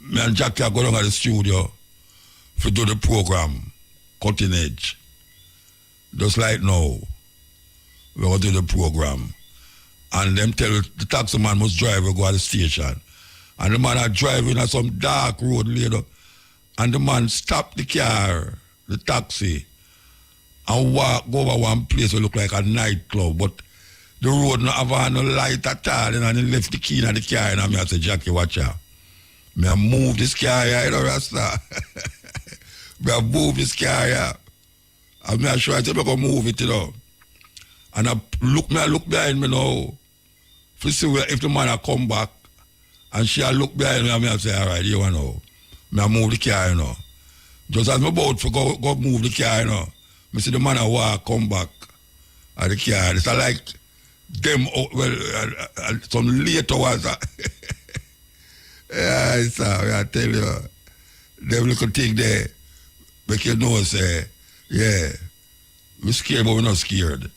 Me and Jackie are going to the studio to do the program, Cutting Edge. Just like now, we're going to do the program. And them tell the taxi man must drive and go to the station. And the man are driving on some dark road later. And the man stopped the car, the taxi, and walk over one place that look like a nightclub, but the road not have no light at all, and I left the key in the car, and I say, Jackie, watch out. I move this car here, you know, Rasta. I move this car here. And I sure I said, I'm going to move it, you know. And I look behind me now, to see if the man come back, and she look behind me, and I say, all right, you know, I move the car, you know. Just as I'm about to go move the car, you know, I see the man walk, come back at the car. It's like them, some late hours. Yeah, I tell you, them little thing there, make you know, say, yeah, we're scared, but we're not scared.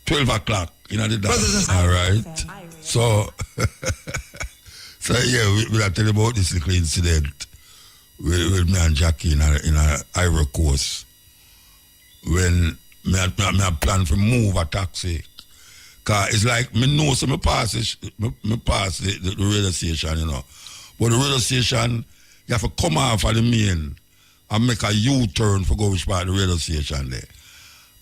12 o'clock, you know, the dance. All right. So, yeah, we'll tell you about this little incident with me and Jackie in a Ivory Coast when I plan to move a taxi. Because it's like, me know, so me pass the radio station, you know. But the radio station, you have to come off of the main and make a U-turn for go which part of the radio station there.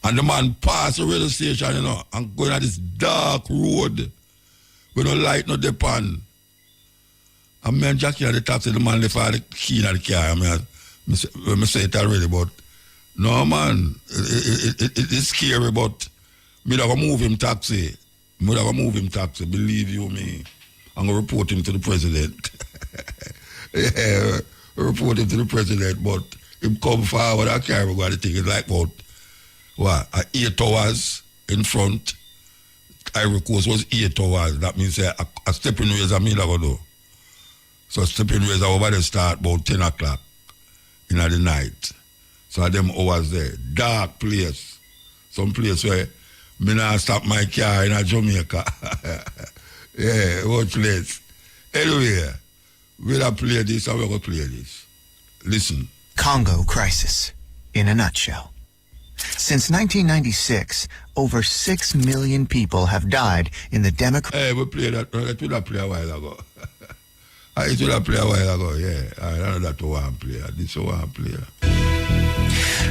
And the man pass the radio station, you know, and going at this dark road with no light, no depend. And me and Jackie at the taxi, the man left the key in the car. I say it already, but no, man, it's scary, but me have to move him taxi. Believe you me. I'm going to report him to the president. Yeah, report him to the president, but him come forward, I can't remember the thing. It's like about, 8 hours in front. Ivory Coast was 8 hours. That means a stepping razor, me never do. So stepping razor over there start about 10 o'clock in the night. So them hours there. Dark place. Some place where me not stop my car in a Jamaica. Yeah, what place? Anyway, we'll play this and we're going to play this. Listen. Congo crisis, in a nutshell. Since 1996, over 6 million people have died in the democratic... Hey, we played that. It would have played a while ago. It would have played a while ago, yeah. I know that one player. This one player.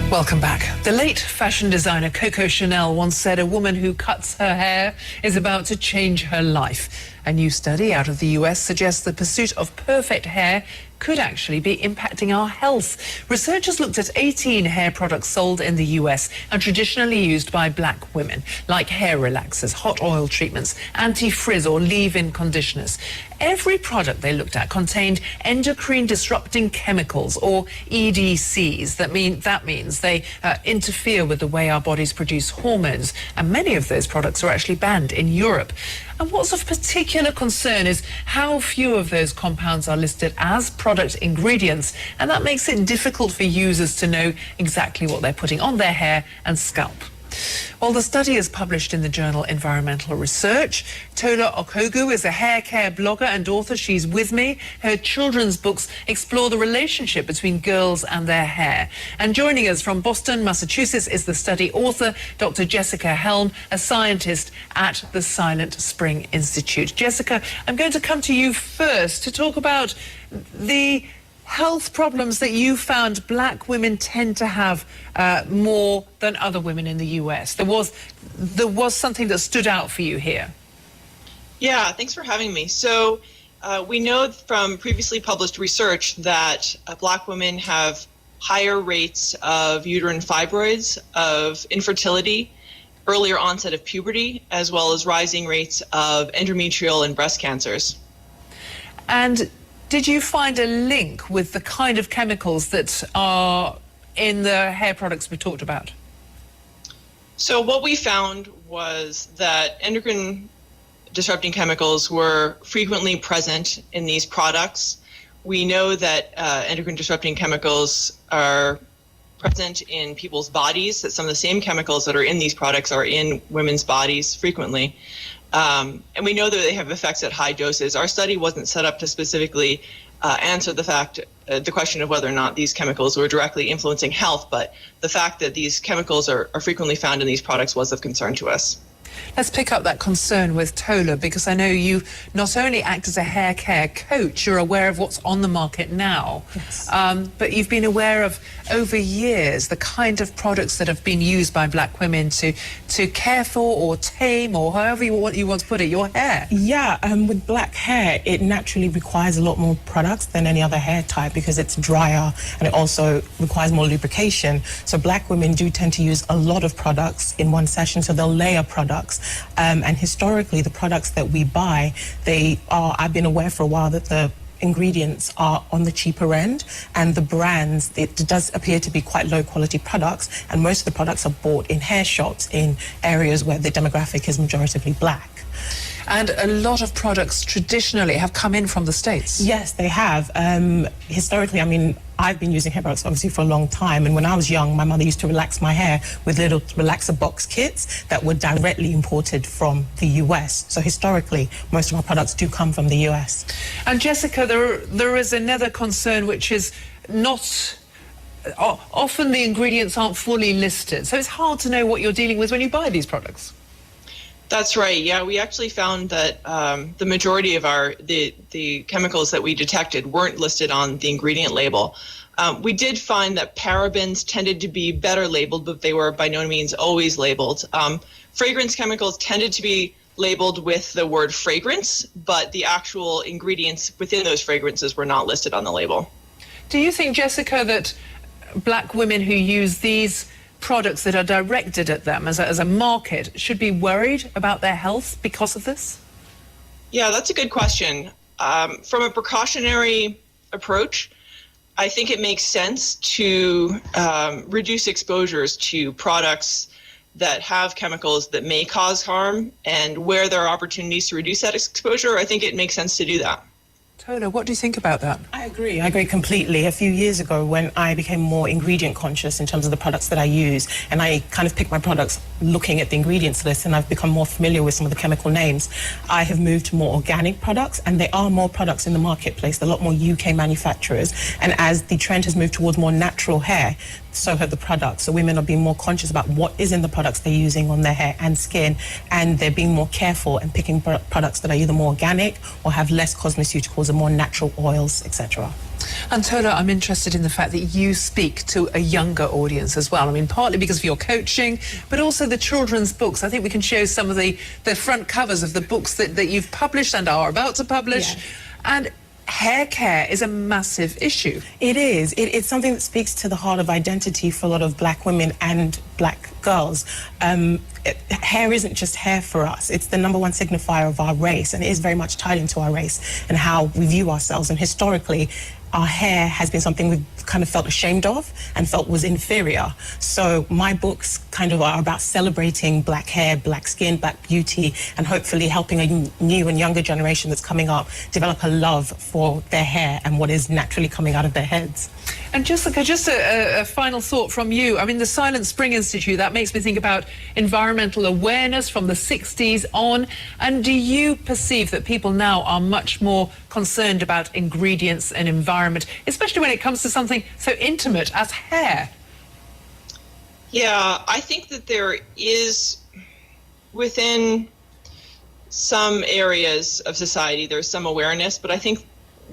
Welcome back. The late fashion designer Coco Chanel once said a woman who cuts her hair is about to change her life. A new study out of the US suggests the pursuit of perfect hair could actually be impacting our health. Researchers looked at 18 hair products sold in the US and traditionally used by black women, like hair relaxers, hot oil treatments, anti-frizz or leave-in conditioners. Every product they looked at contained endocrine disrupting chemicals, or EDCs. That means they interfere with the way our bodies produce hormones, and many of those products are actually banned in Europe. And what's of particular concern is how few of those compounds are listed as product ingredients, and that makes it difficult for users to know exactly what they're putting on their hair and scalp. Well, the study is published in the journal Environmental Research. Tola Okogu is a hair care blogger and author. She's with me. Her children's books explore the relationship between girls and their hair. And joining us from Boston, Massachusetts, is the study author, Dr. Jessica Helm, a scientist at the Silent Spring Institute. Jessica, I'm going to come to you first to talk about the health problems that you found black women tend to have more than other women in the US. There was something that stood out for you here. Yeah, thanks for having me. So we know from previously published research that black women have higher rates of uterine fibroids, of infertility, earlier onset of puberty, as well as rising rates of endometrial and breast cancers. And did you find a link with the kind of chemicals that are in the hair products we talked about? So what we found was that endocrine disrupting chemicals were frequently present in these products. We know that endocrine disrupting chemicals are present in people's bodies, that some of the same chemicals that are in these products are in women's bodies frequently. And we know that they have effects at high doses. Our study wasn't set up to specifically answer the question of whether or not these chemicals were directly influencing health, but the fact that these chemicals are frequently found in these products was of concern to us. Let's pick up that concern with Tola, because I know you not only act as a hair care coach, you're aware of what's on the market now, yes. But you've been aware of, over years, the kind of products that have been used by black women to care for or tame, or however you want to put it, your hair. Yeah, with black hair, it naturally requires a lot more products than any other hair type because it's drier and it also requires more lubrication. So black women do tend to use a lot of products in one session, so they'll layer products. And historically, the products that we buy, I've been aware for a while that the ingredients are on the cheaper end, and the brands, it does appear to be quite low quality products, and most of the products are bought in hair shops in areas where the demographic is majoritively black. And a lot of products traditionally have come in from the States. Yes, they have. Historically, I mean, I've been using hair products obviously for a long time, and when I was young, my mother used to relax my hair with little relaxer box kits that were directly imported from the US. So historically, most of our products do come from the US. And Jessica, there is another concern, which is not... often the ingredients aren't fully listed, so it's hard to know what you're dealing with when you buy these products. That's right. Yeah, we actually found that the majority of the chemicals that we detected weren't listed on the ingredient label. We did find that parabens tended to be better labeled, but they were by no means always labeled. Fragrance chemicals tended to be labeled with the word fragrance, but the actual ingredients within those fragrances were not listed on the label. Do you think, Jessica, that black women who use these products that are directed at them as a market should be worried about their health because of this? Yeah, that's a good question. From a precautionary approach, I think it makes sense to reduce exposures to products that have chemicals that may cause harm, and where there are opportunities to reduce that exposure, I think it makes sense to do that. Tola, what do you think about that? I agree completely. A few years ago, when I became more ingredient conscious in terms of the products that I use, and I kind of picked my products looking at the ingredients list, and I've become more familiar with some of the chemical names, I have moved to more organic products, and there are more products in the marketplace. There are a lot more UK manufacturers, and as the trend has moved towards more natural hair, so have the products. So women are being more conscious about what is in the products they're using on their hair and skin, and they're being more careful and picking products that are either more organic or have less cosmeceuticals and more natural oils, etc. And Tola, I'm interested in the fact that you speak to a younger audience as well. I mean, partly because of your coaching, but also the children's books. I think we can show some of the front covers of the books that you've published and are about to publish. Yeah. And hair care is a massive issue. It is. It's something that speaks to the heart of identity for a lot of black women and black girls. Hair isn't just hair for us. It's the number one signifier of our race, and it is very much tied into our race and how we view ourselves. And historically, our hair has been something we've kind of felt ashamed of and felt was inferior. So my books kind of are about celebrating black hair, black skin, black beauty, and hopefully helping a new and younger generation that's coming up develop a love for their hair and what is naturally coming out of their heads. And Jessica, just a final thought from you. I mean, the Silent Spring Institute, that makes me think about environmental awareness from the 60s on. And do you perceive that people now are much more concerned about ingredients and environment, especially when it comes to something so intimate as hair? Yeah, I think that there is, within some areas of society, there's some awareness, but I think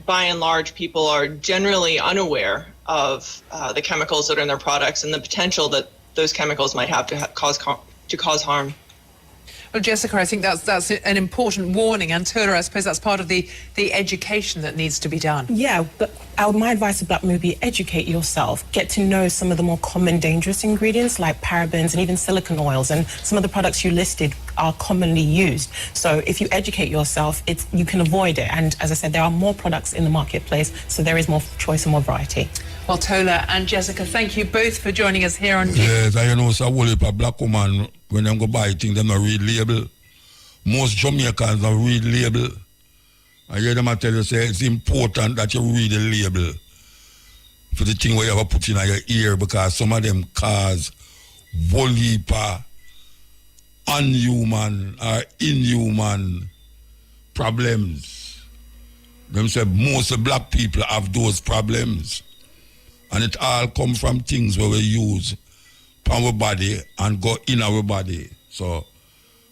by and large, people are generally unaware of the chemicals that are in their products and the potential that those chemicals might have to cause harm. Well, Jessica, I think that's an important warning, and Tola, I suppose that's part of the education that needs to be done. Yeah, but my advice to black women would be educate yourself, get to know some of the more common dangerous ingredients like parabens and even silicone oils, and some of the products you listed are commonly used. So if you educate yourself, you can avoid it. And as I said, there are more products in the marketplace, so there is more choice and more variety. Well, Tola and Jessica, thank you both for joining us here on... Yes, I know so whole heap of black woman, when them go buy things, them not read label. Most Jamaicans don't read label. I hear them tell you, say, it's important that you read the label for the thing where you ever put in your ear, because some of them cause whole heap of unhuman or inhuman problems. Them say most black people have those problems. And it all come from things where we use our body and go in our body. So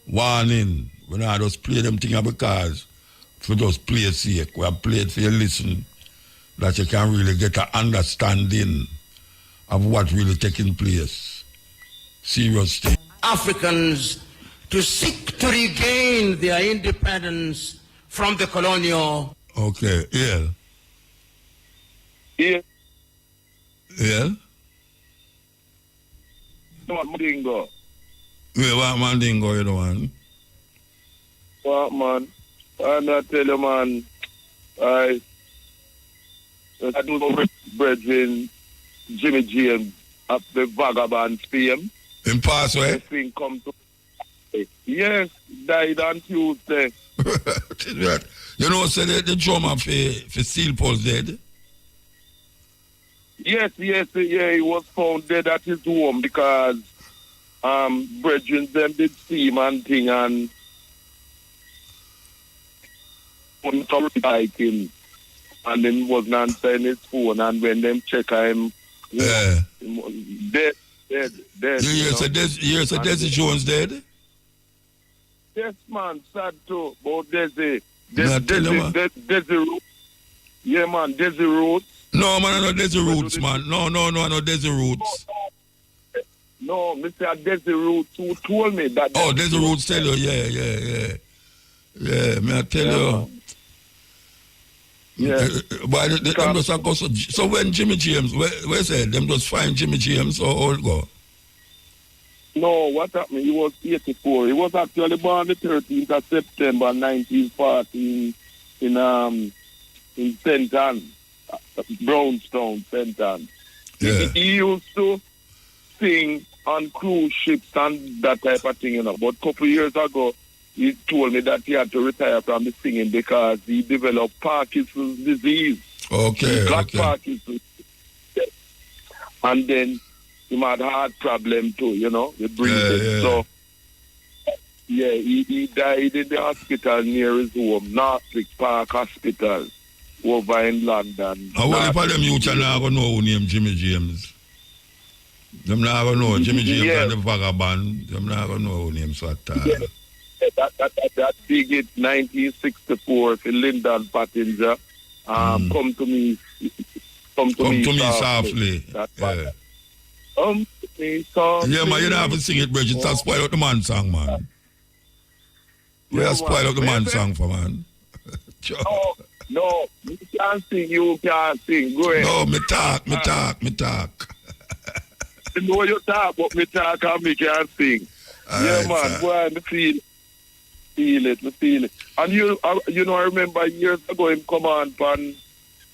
warning. We not just play them things because for just play sake. We have played for you listen, that you can really get an understanding of what really taking place. Serious thing. Africans to seek to regain their independence from the colonial. Okay, yeah. Yeah. Yeah? What Mandingo? Yeah, what Mandingo you the one? What, man? And I tell you, man, I do no brethren, Jimmy James, up the vagabond fame. In Passway? The thing come to... Yes, died on Tuesday. You know, so the drummer for Steel Pulse dead? Yes, he was found dead at his home because brethren them did see him and thing and like him and then wasn't answering his phone and when them check him dead. Yes, Desi Jones dead? Yes, man, sad too. But Desi Roots. Yeah, man, Desi Roots. No, man, no Desi Roots, man. No, no Desi Roots. No, Mr. Desi Roots who told me that. Oh, Desi Roots tell you, yeah. Yeah, may I tell you. Yeah. But them just go so when Jimmy James, where said them just find Jimmy James or all go? No, what happened? He was 84. He was actually born the 13th of September 1940 in St. Ann, Brownstown, St. Ann. Yeah. He used to sing on cruise ships and that type of thing, you know. But a couple of years ago, he told me that he had to retire from the singing because he developed Parkinson's disease. Okay, he got Parkinson's. And then he had heart problem too, you know, with breathing. Yeah. So, yeah, he died in the hospital near his home, Northwick Park Hospital, over in London. And what if them youth are not going to know who name Jimmy James? Them not going to know Jimmy James and the vagabond. Them not going to know who name so at all. Yeah. That big hit 1964 for Lyndon Pottinger. Come to me softly. Yeah. Come to me softly. Yeah, man, you don't have to sing it, Bridget. Just spoil out the man song, man. We have spoil out the man song for man. No, you can't sing, you can't sing. Go ahead. No, me talk. I know you talk, but me talk and me can't sing. Yeah, man, go on, feel it. And you know, I remember years ago him come on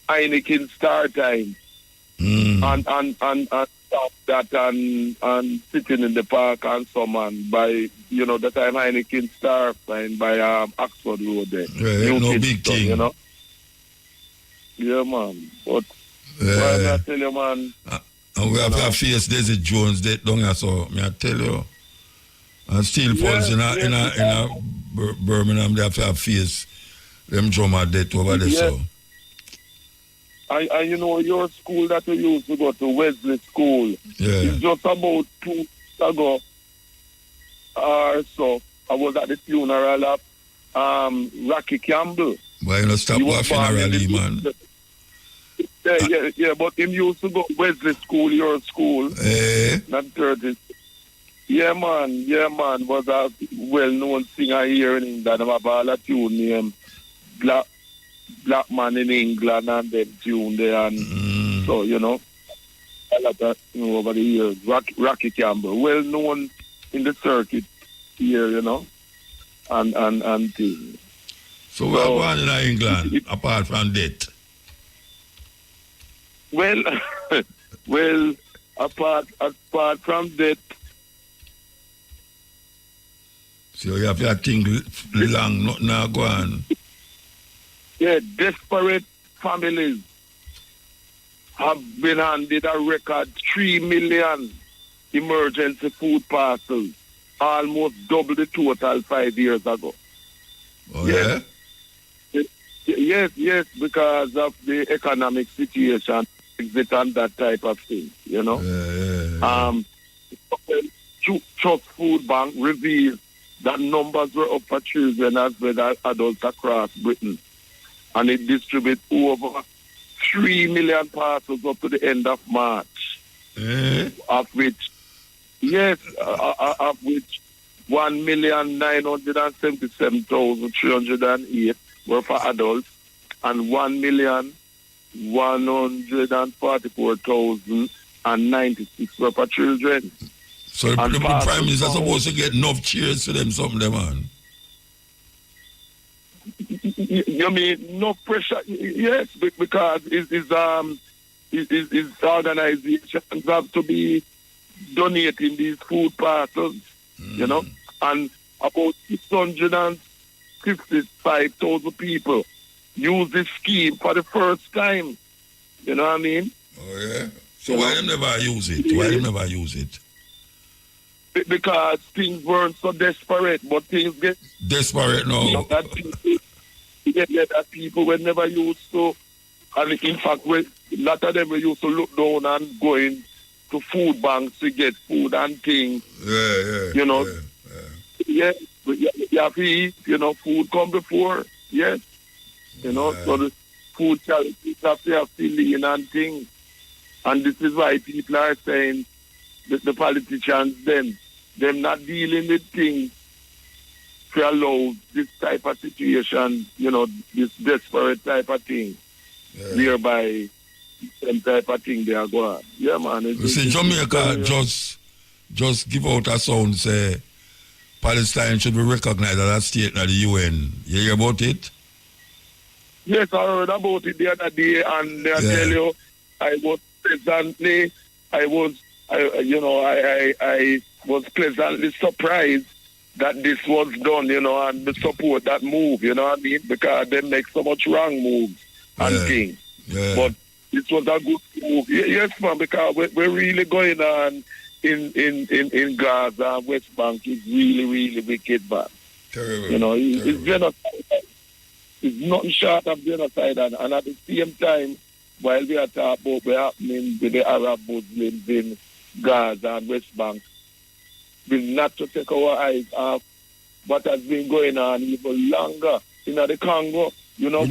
Heineken Star Time. And stop that and sitting in the park and so man by, you know, the time Heineken Star by Oxford Road there. Yeah, no big thing. You know? Yeah, man. But why I tell you, man? And we have to face Desi Jones dead down here, so me I tell you. And Steel Pulse in Birmingham, they have to face them drummer dead over there, so. And you know, your school that you used to go to, Wesley School, it's just about 2 weeks ago or so, I was at the funeral of Rocky Campbell. Why you not stop our funeral, man? Yeah, but him used to go to Wesley School, your school. Not 30. Yeah, man, was a well-known singer here in England. I have all a tune named Black Man in England and then tune there. And so, you know, a lot of, you know, over the years. Rocky Campbell, well-known in the circuit here, you know, and things. So what going on in England, apart from that? Well, apart from that, so you have to think long, nothing now go on. Yeah, desperate families have been handed a record 3 million emergency food parcels, almost double the total 5 years ago. Oh, yeah? Yes, because of the economic situation, exit and that type of thing, you know. Yeah. Trust Food Bank revealed that numbers were up for children as well as adults across Britain. And it distributed over 3 million parcels up to the end of March. Of which, of which 1,977,308 were for adults and 1,144,096 were for children. So the Prime Minister supposed to get enough cheers for them, something, man. You mean no pressure? Yes, because his organizations have to be donating these food parcels, you know, and about 655,000 people use this scheme for the first time. You know what I mean? Oh yeah. So why them never use it? Why them never use it? Because things weren't so desperate, but things get desperate now. You know, that people were never used to, and in fact, a lot of them were used to look down and going to food banks to get food and things. You know, you have to eat. You know, food come before. Yes, you know, so the food charities have to have filling and things, and this is why people are saying that the politicians them not dealing with things to allow this type of situation, you know, this desperate type of thing, whereby some type of thing they are going. Yeah, man. You see, Jamaica just give out a sound, say Palestine should be recognized as a state in the UN. You hear about it? Yes, I heard about it the other day, and I tell you, I was pleasantly surprised that this was done, you know, and the support that move, you know what I mean? Because they make so much wrong moves and things. But it was a good move. Yes, man, because we're really going on in Gaza and West Bank is really, really wicked, man. Terrible. You know, it's genocide. It's nothing short of genocide, and at the same time, while we are talking about what's happening with the Arab Muslims in Gaza and West Bank, we not to take our eyes off what has been going on even longer in the Congo. You know, we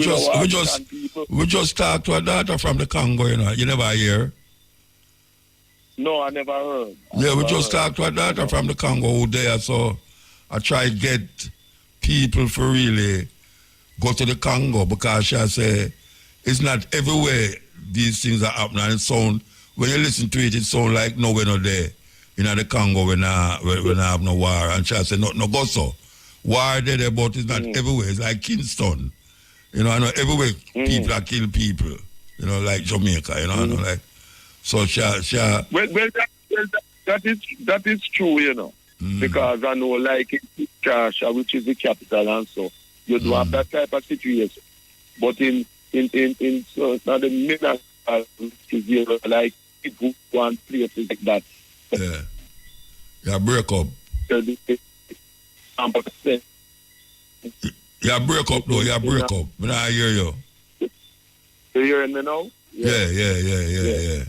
just talked to a daughter from the Congo, you know. You never hear? No, I never heard. We just talked to a daughter from the Congo who there, so I try to get people for really go to the Congo, because she say it's not everywhere these things are happening. It sound, when you listen to it, it sounds like no, we're not there. You know, the Congo, we have no war. And she said, no go so. War there, but it's not everywhere. It's like Kingston. You know, I know everywhere people are killing people. You know, like Jamaica, you know, I know, like. So Well, that is true, you know. Because I know, like in Kinshasa, which is the capital, and so, you do have that type of situation. But in now the middle is, you know, like people want places like that. Yeah, break up. You break up though, you break up. When I hear you. You hearing me now? Yeah.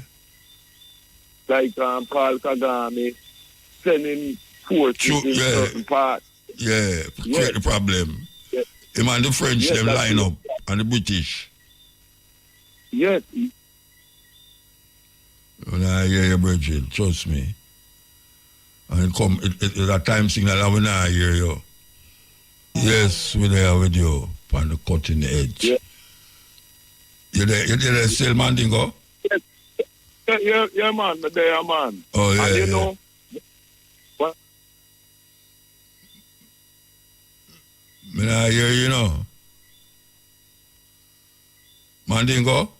Like Paul Kagame sending forces in certain parts. Yeah, create the problem. Him and the French, them line up, and the British. Yes. When I hear you, Bridget, trust me. And it's a time signal that when I hear you. Yes, we're there with you on the cutting edge. Yeah. You there still, Mandingo? Yes. Yeah, man. There, man. Oh, yeah. And you know, what? When I hear you know. Mandingo?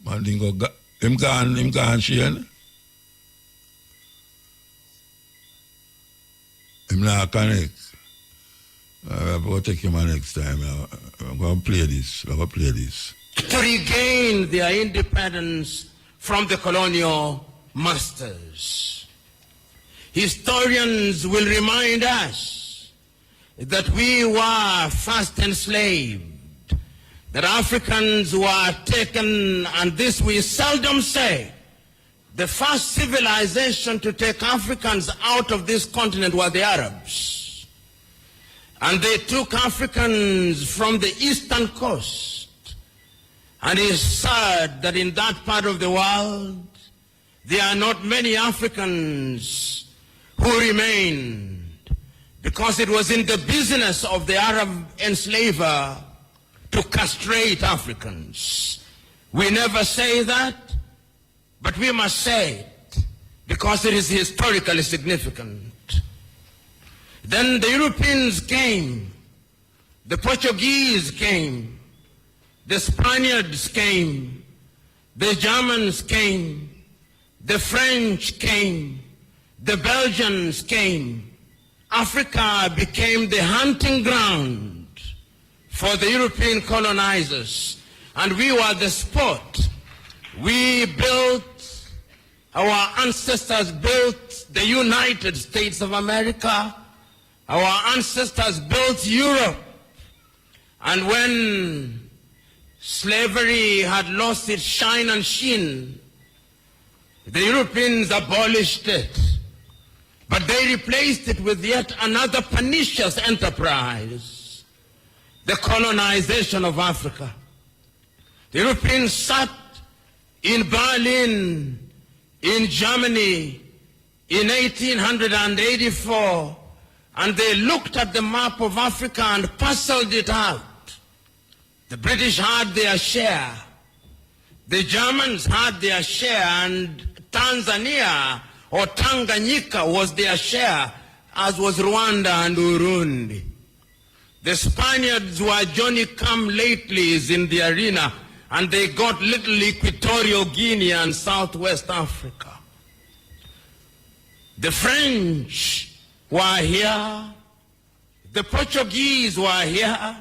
Mandingo, him gone, Shane. Him not connect. I'm going to take him next time. I'm going to play this. To regain their independence from the colonial masters. Historians will remind us that we were first enslaved, that Africans were taken, and this we seldom say, the first civilization to take Africans out of this continent were the Arabs. And they took Africans from the eastern coast. And it's sad that in that part of the world, there are not many Africans who remained, because it was in the business of the Arab enslaver to castrate Africans. We never say that, but we must say it because it is historically significant. Then the Europeans came, the Portuguese came, the Spaniards came, the Germans came, the French came, the Belgians came. Africa became the hunting ground for the European colonizers, and we were the sport. We built, our ancestors built the United States of America, our ancestors built Europe, and when slavery had lost its shine and sheen, the Europeans abolished it. But they replaced it with yet another pernicious enterprise, the colonization of Africa. The Europeans sat in Berlin, in Germany, in 1884, and they looked at the map of Africa and puzzled it out. The British had their share, the Germans had their share, and Tanzania or Tanganyika was their share, as was Rwanda and Burundi. The Spaniards were Johnny-come-latelys in the arena, and they got little Equatorial Guinea and Southwest Africa. The French were here, the Portuguese were here,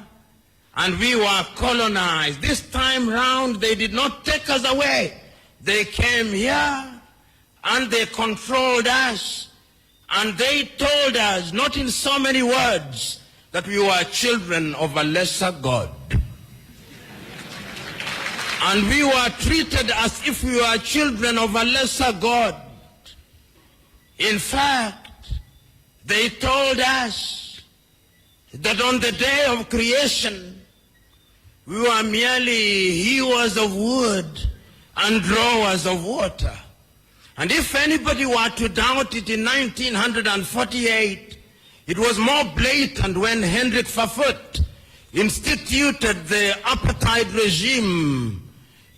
and we were colonized. This time round, they did not take us away. They came here, and they controlled us, and they told us, not in so many words, that we were children of a lesser God. And we were treated as if we were children of a lesser God. In fact, they told us that on the day of creation, we were merely hewers of wood and drawers of water. And if anybody were to doubt it in 1948, it was more blatant when Hendrik Verwoerd instituted the apartheid regime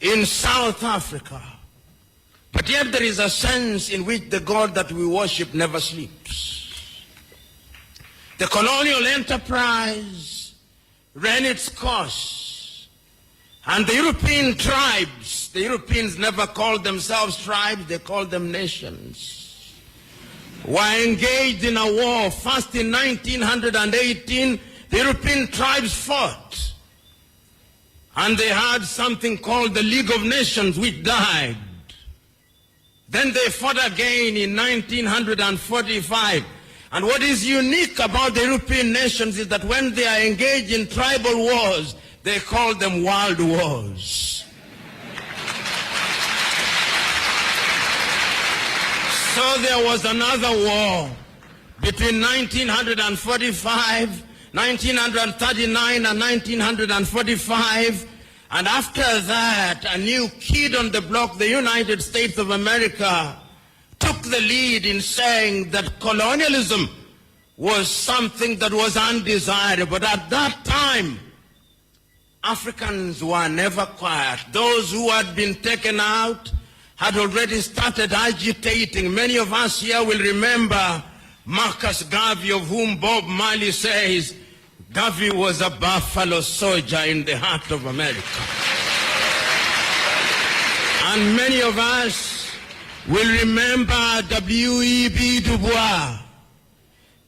in South Africa. But yet there is a sense in which the God that we worship never sleeps. The colonial enterprise ran its course, and the European tribes, the Europeans never called themselves tribes, they called them nations, were engaged in a war. First in 1918, the European tribes fought, and they had something called the League of Nations, which died. Then they fought again in 1945. And what is unique about the European nations is that when they are engaged in tribal wars, they call them world wars. So there was another war between 1945, 1939 and 1945. And after that, a new kid on the block, the United States of America, took the lead in saying that colonialism was something that was undesirable. But at that time, Africans were never quiet. Those who had been taken out had already started agitating. Many of us here will remember Marcus Garvey, of whom Bob Marley says, Garvey was a buffalo soldier in the heart of America. And many of us will remember W.E.B. Du Bois.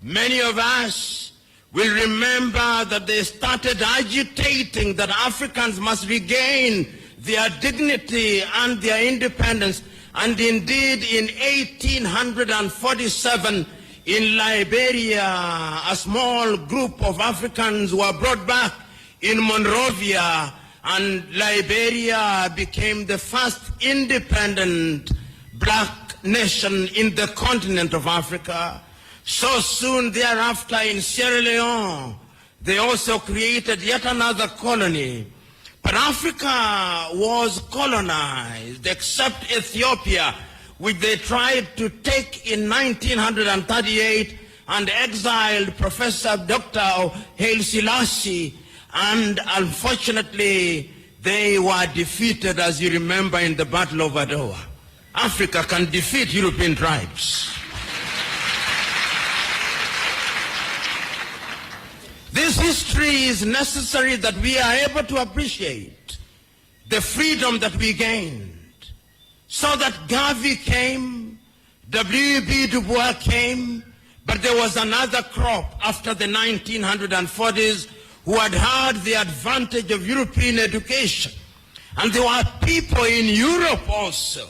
Many of us will remember that they started agitating that Africans must regain their dignity and their independence. And indeed, in 1847, in Liberia, a small group of Africans were brought back in Monrovia, and Liberia became the first independent black nation in the continent of Africa. So soon thereafter in Sierra Leone, they also created yet another colony. But Africa was colonized, except Ethiopia, which they tried to take in 1938 and exiled Professor Dr. Haile Selassie, and unfortunately they were defeated, as you remember, in the Battle of Adowa. Africa can defeat European tribes. This history is necessary that we are able to appreciate the freedom that we gained. So that Garvey came, W.E.B. Du Bois came, but there was another crop after the 1940s who had the advantage of European education. And there were people in Europe also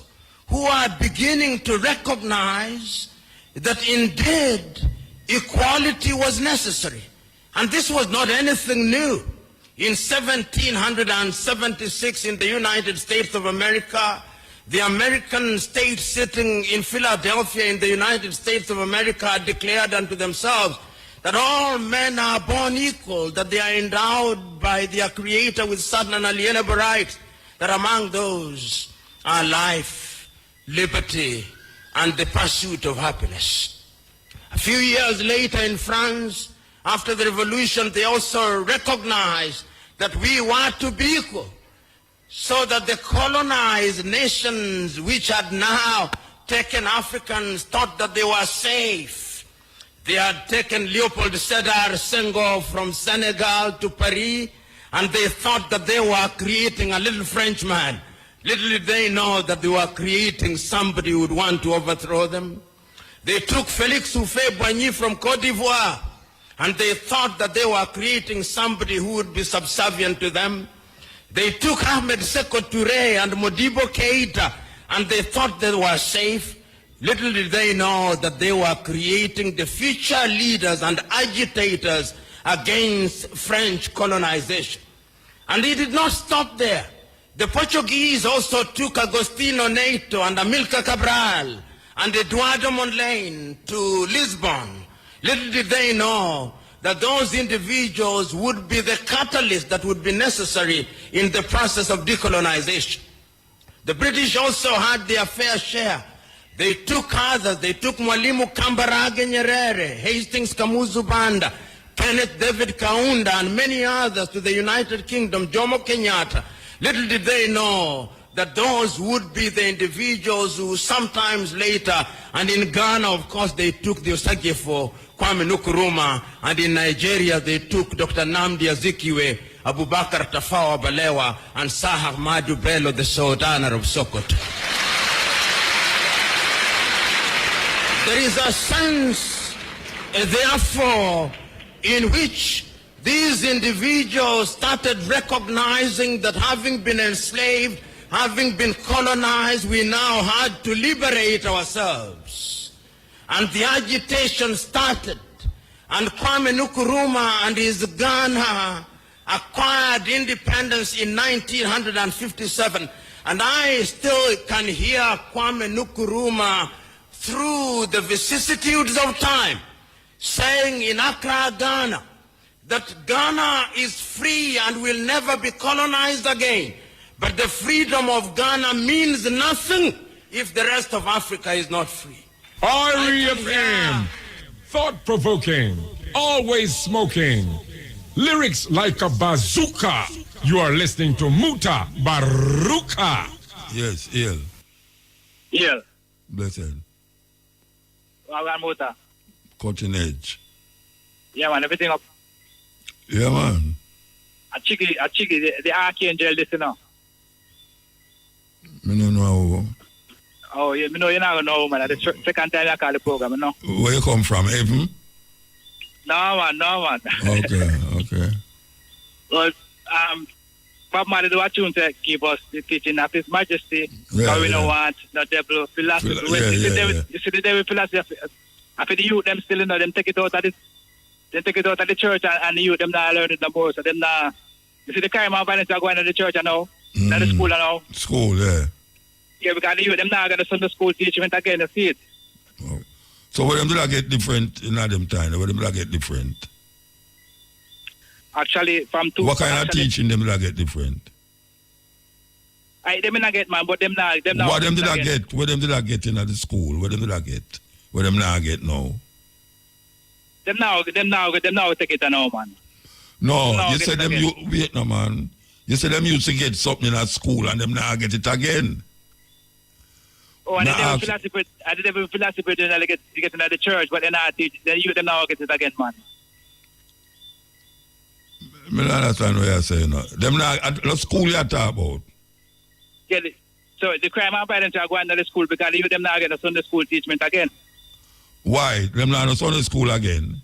who are beginning to recognize that indeed equality was necessary. And this was not anything new. In 1776 in the United States of America, the American state sitting in Philadelphia in the United States of America declared unto themselves that all men are born equal, that they are endowed by their Creator with certain unalienable rights, that among those are life, liberty, and the pursuit of happiness. A few years later in France, after the revolution, they also recognized that we were to be equal, so that the colonized nations which had now taken Africans thought that they were safe. They had taken Leopold Sédar Senghor from Senegal to Paris, and they thought that they were creating a little Frenchman. Little did they know that they were creating somebody who would want to overthrow them. They took Félix Houphouët-Boigny from Côte d'Ivoire, and they thought that they were creating somebody who would be subservient to them. They took Ahmed Sékou Touré and Modibo Keïta, and they thought they were safe. Little did they know that they were creating the future leaders and agitators against French colonization. And they did not stop there. The Portuguese also took Agostinho Neto and Amilcar Cabral and Eduardo Mondlane to Lisbon. Little did they know that those individuals would be the catalyst that would be necessary in the process of decolonization. The British also had their fair share. They took others. They took Mwalimu Kambarage Nyerere, Hastings Kamuzu Banda, Kenneth David Kaunda, and many others to the United Kingdom, Jomo Kenyatta. Little did they know that those would be the individuals who sometimes later, and in Ghana, of course, they took the Osagyefo, Kwame Nkrumah, and in Nigeria, they took Dr. Nnamdi Azikiwe, Abubakar Tafawa Balewa, and Sir Ahmadu Bello, the Sultan of Sokoto. There is a sense, therefore, in which these individuals started recognizing that having been enslaved, having been colonized, we now had to liberate ourselves. And the agitation started. And Kwame Nkrumah and his Ghana acquired independence in 1957. And I still can hear Kwame Nkrumah through the vicissitudes of time saying in Accra, Ghana, that Ghana is free and will never be colonized again. But the freedom of Ghana means nothing if the rest of Africa is not free. REFM, thought-provoking, always smoking, lyrics like a bazooka. You are listening to Mutabaruka. Yes, ill. Yeah. Blessed. Wawan Muta. Cutting edge. Yeah, man, everything up. Yeah, man. A chicky, the archangel, this, you know. I don't know. Oh, yeah, you know, you're not going to know, man. That's the second time I call the program, you know. Where you come from, heaven? No, man. Okay. Well, Bob Marley do a tune to keep us the teaching of His Majesty. Yeah, we don't want no devil philosophy. You see the devil philosophy. After the youth, them still, you know, them take it out of this. They take it out of the church and the youth, them not learn it no more. So them not, you see the crime and violence are going to the church, you know. Not the school, you know. School, yeah. Yeah, because the youth, them now got the Sunday school teachment again, you see it. Oh. So what them do I get different in them time? What them do I get different? Actually, from two... What kind of teaching them do I get different? Them not get, man, but them now... What them did I get? What them did I get in the school? What them did I get? What them now get now? Them now take it now, man. No, you said them wait no man. You said them used to get something in at school and them now get it again. Oh, and then they philosophy they get into the church, but they're not teach. Then you them now get it again, man. I don't understand what you're saying. No. Them now at the school you talk about. Yeah, so the crime and parents are going to the school because you them now get the Sunday school teachment again. Why? Them now in Sunday school again?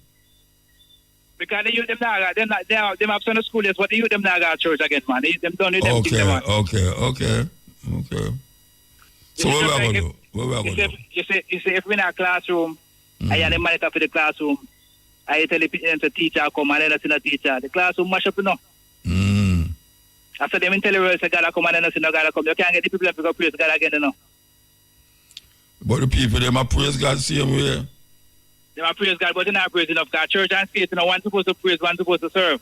Because the youth them now they have Sunday school, yes, but the youth them now got church again, man. Them don't need them Okay. So what we are going to do? You say if we're in a classroom, I am the monitor for the classroom, I tell the teacher come and then I see the teacher. The classroom mash up, you know. After them in television, say God come and then I see no God come. You can't get the people to go praise God again, you know. But the people, them are praise God same way. They are praise God, but they're not praising enough. God, church and state, you know, one's supposed to praise, one's supposed to serve.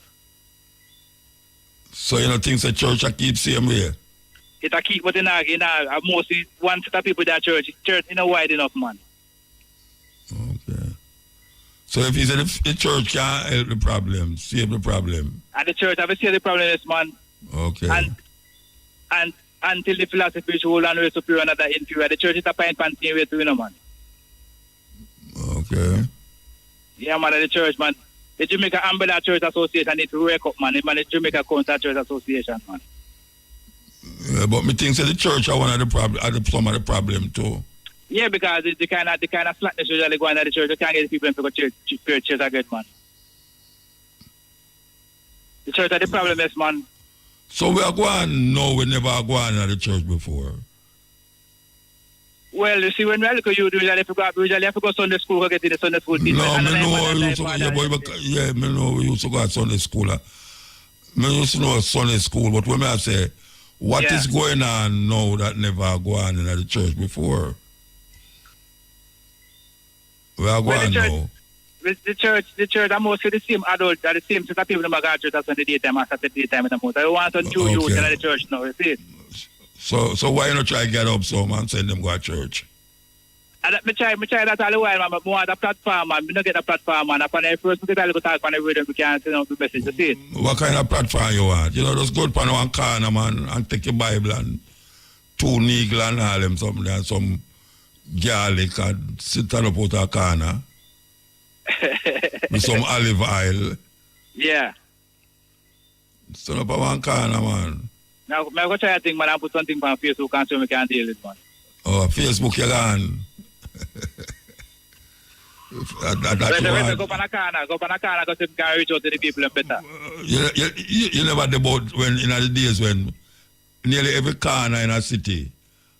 So you know things the church I keep same way? It a keep, but mostly one set of people that church you know wide enough, man. Okay. So if he said the church can't help the problem, save the problem. And the church have to save the problem is, man. Okay. And until the philosophy is whole and way superior and other inferior, the church is a pint panty way to, you know, man. Okay. Yeah, man, the church, man. The Jamaica Umbrella Church Association need to wake up, man. The Jamaica Counter Church Association, man. Yeah, but me think the church are one of the problem, some of the problem too. Yeah, because the kind of slackness usually going at the church, you can't get the people to go to church again, man. The church are the problem is, man. So we are going no, we never go on at the church before. Well, you see, when we look at you, usually have to go Sunday school, go get in the Sunday school teaching. No, me know we used to go to Sunday school. Me used to know Sunday school, but when I say, what is going on now that never go on in the church before? We are going now. The church are mostly the same adults, the same set of people in the church as on the daytime and Saturday time in the month. I want some new youth in the church now, you see. So why not try to get up some and send them go to church? I try that all the while, man, but I want a platform, man. I don't get a platform, man. Upon the first, we get a talk on the radio, we can send out the message, you see. What kind of platform you want? You know, just go to one corner, man, and take your Bible and two needle and all them something and some garlic and sit on up out a corner with some olive oil. Yeah. Stand up at one corner, man. Now, I'm going to try a thing, man, and put something on Facebook and so we can deal with it, man. Oh, Facebook, you're gone. Go on a corner, because you can reach out to the people better. You never about when in the days when nearly every corner in a city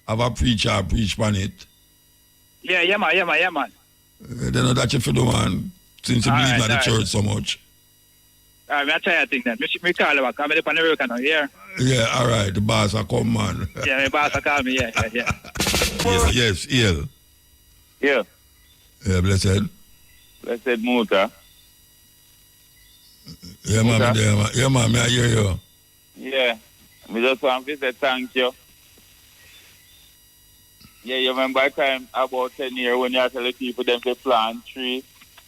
have a preacher preach on it. Yeah, man. They know that you feel, man, since you believe in the church so much. All right, I'll try a thing then. Me call you back. I'm up on the road now, yeah? Yeah, all right. The boss will come, man. Yeah, the boss will call me, yeah. Yes, ill. Yeah. Yeah, blessed. Blessed Muta. Yeah, man, yeah, man, I hear you. Yeah. I just want to say thank you. Yeah, you remember a time about 10 years when you tell the people them to plant trees?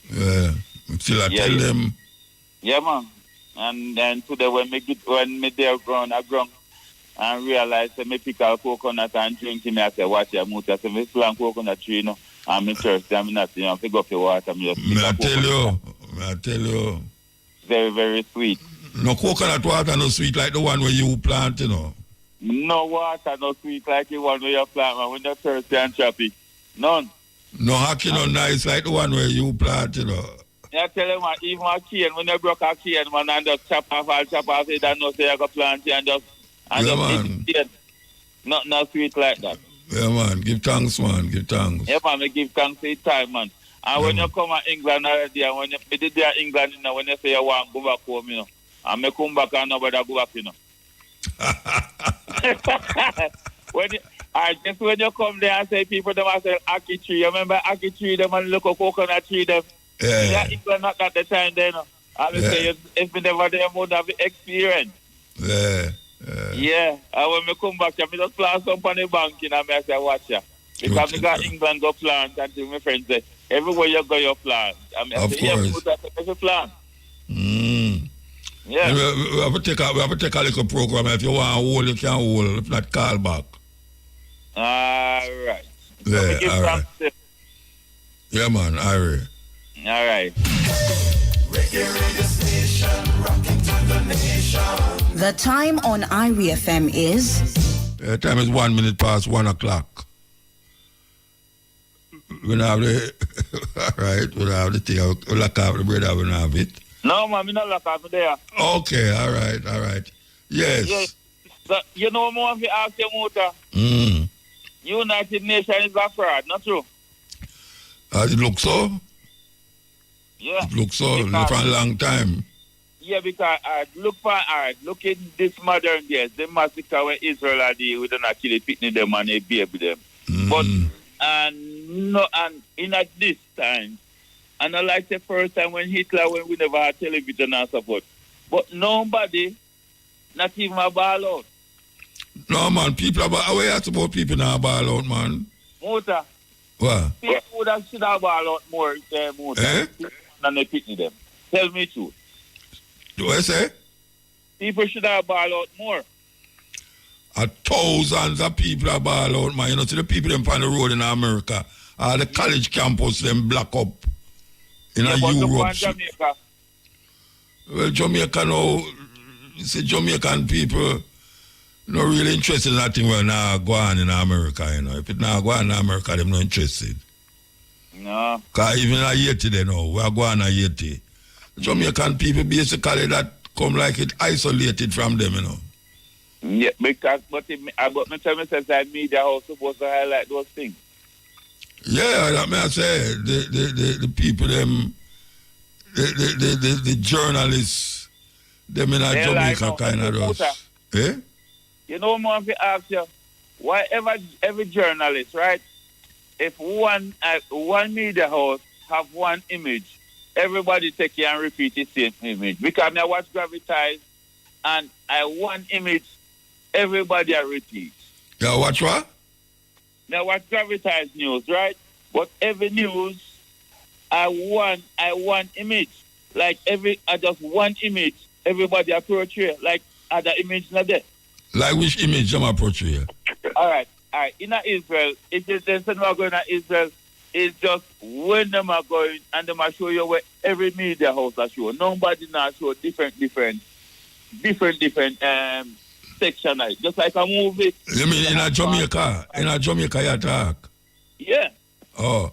Yeah. Still I tell them. Yeah, man. And then today when me there ground and realize that me pick a coconut and drink it, I say, watch your Muta. So me plant coconut tree, you know, and me church, I'm not, you know, pick up your water. Me I tell you. Very, very sweet. No coconut water no sweet like the one where you plant, you know. No water no sweet like the one where you plant, man, when you're thirsty and choppy. None. No hockey no nice like the one where you plant, you know. I tell them, man, even a cane, when you broke a cane, man, and just chop off it, and no say you go plant it and just eat it. Not sweet like that. Yeah, man, give thanks, man, give thanks. Yeah, man, me give thanks for the time, man. And when you come to England already, and when you did there England, you know, when you say you want to go back home, you know, and me come back and nobody go back, you know. I just when you come there and say people them I say Aki tree. You remember Aki tree them and look a coconut tree them. Yeah, it was not at the time then. I will say if you never there would have experience. Yeah. And when we come back, I just plant some on the bank and I say watch ya. Because we got England go plant until my friends say everywhere you go you plant. I mean, of course. Every plant. Yeah. And we have to take a little program. If you want to hold, you can hold. If not, call back. All right. Yeah, all right. Yeah, man, all right. All right. The time on Irie FM is? The time is 1 minute past 1 o'clock. We don't have the... all right, we don't have the thing. We lock off the bread, we don't have it. No, man, we don't lock off there. Okay, all right. Yes. So, you know more if you ask your muta. United Nations is a fraud, not true? It looks so? Yeah. It looks so, for a long time. Yeah, because look in this modern days, the massacre where Israel are there, we don't actually picnic them and they baby them. But, and in at this time, and I like the first time when Hitler, when we never had television and support. But nobody, not even a ball out. No, man, people are how you about people not ball out, man? Muta. What? People would have should have ball out more Muta. Than they picnic them. Tell me truth. Do I say? People should have ball out more. Thousands of people are ball out, man. You know, see the people them on the road in America, the college campus them block up in Europe. Jamaica. Well, Jamaica now, see Jamaican people not really interested in that thing where now go on in America, you know. If it now go on in America, them not interested. No. Because even a Haiti, they know, we are going to Haiti. Jamaican people basically that come like it isolated from them, you know. Yeah, because but me tell me that media house supposed to highlight those things. Yeah, that may I say the people them the journalists them in a Jamaica like kind of those. Eh? You know more if you ask you, why every journalist, right? If one media house have one image, everybody take it and repeat the same image. Because I watch Gravitize and I one image, everybody I repeat. Yeah, watch what? Now watch Gravitize news, right? But every news, I want image. Like I just one image, everybody I portray. Like other image not there. Like which image am I portray? All right. In Israel, it's just the reason we're going to Israel is just when them are going and them are show you where every media house are show. Nobody now show different section. Just like a movie. You mean in a Jamaica? In a Jamaica you talk? Yeah. Oh.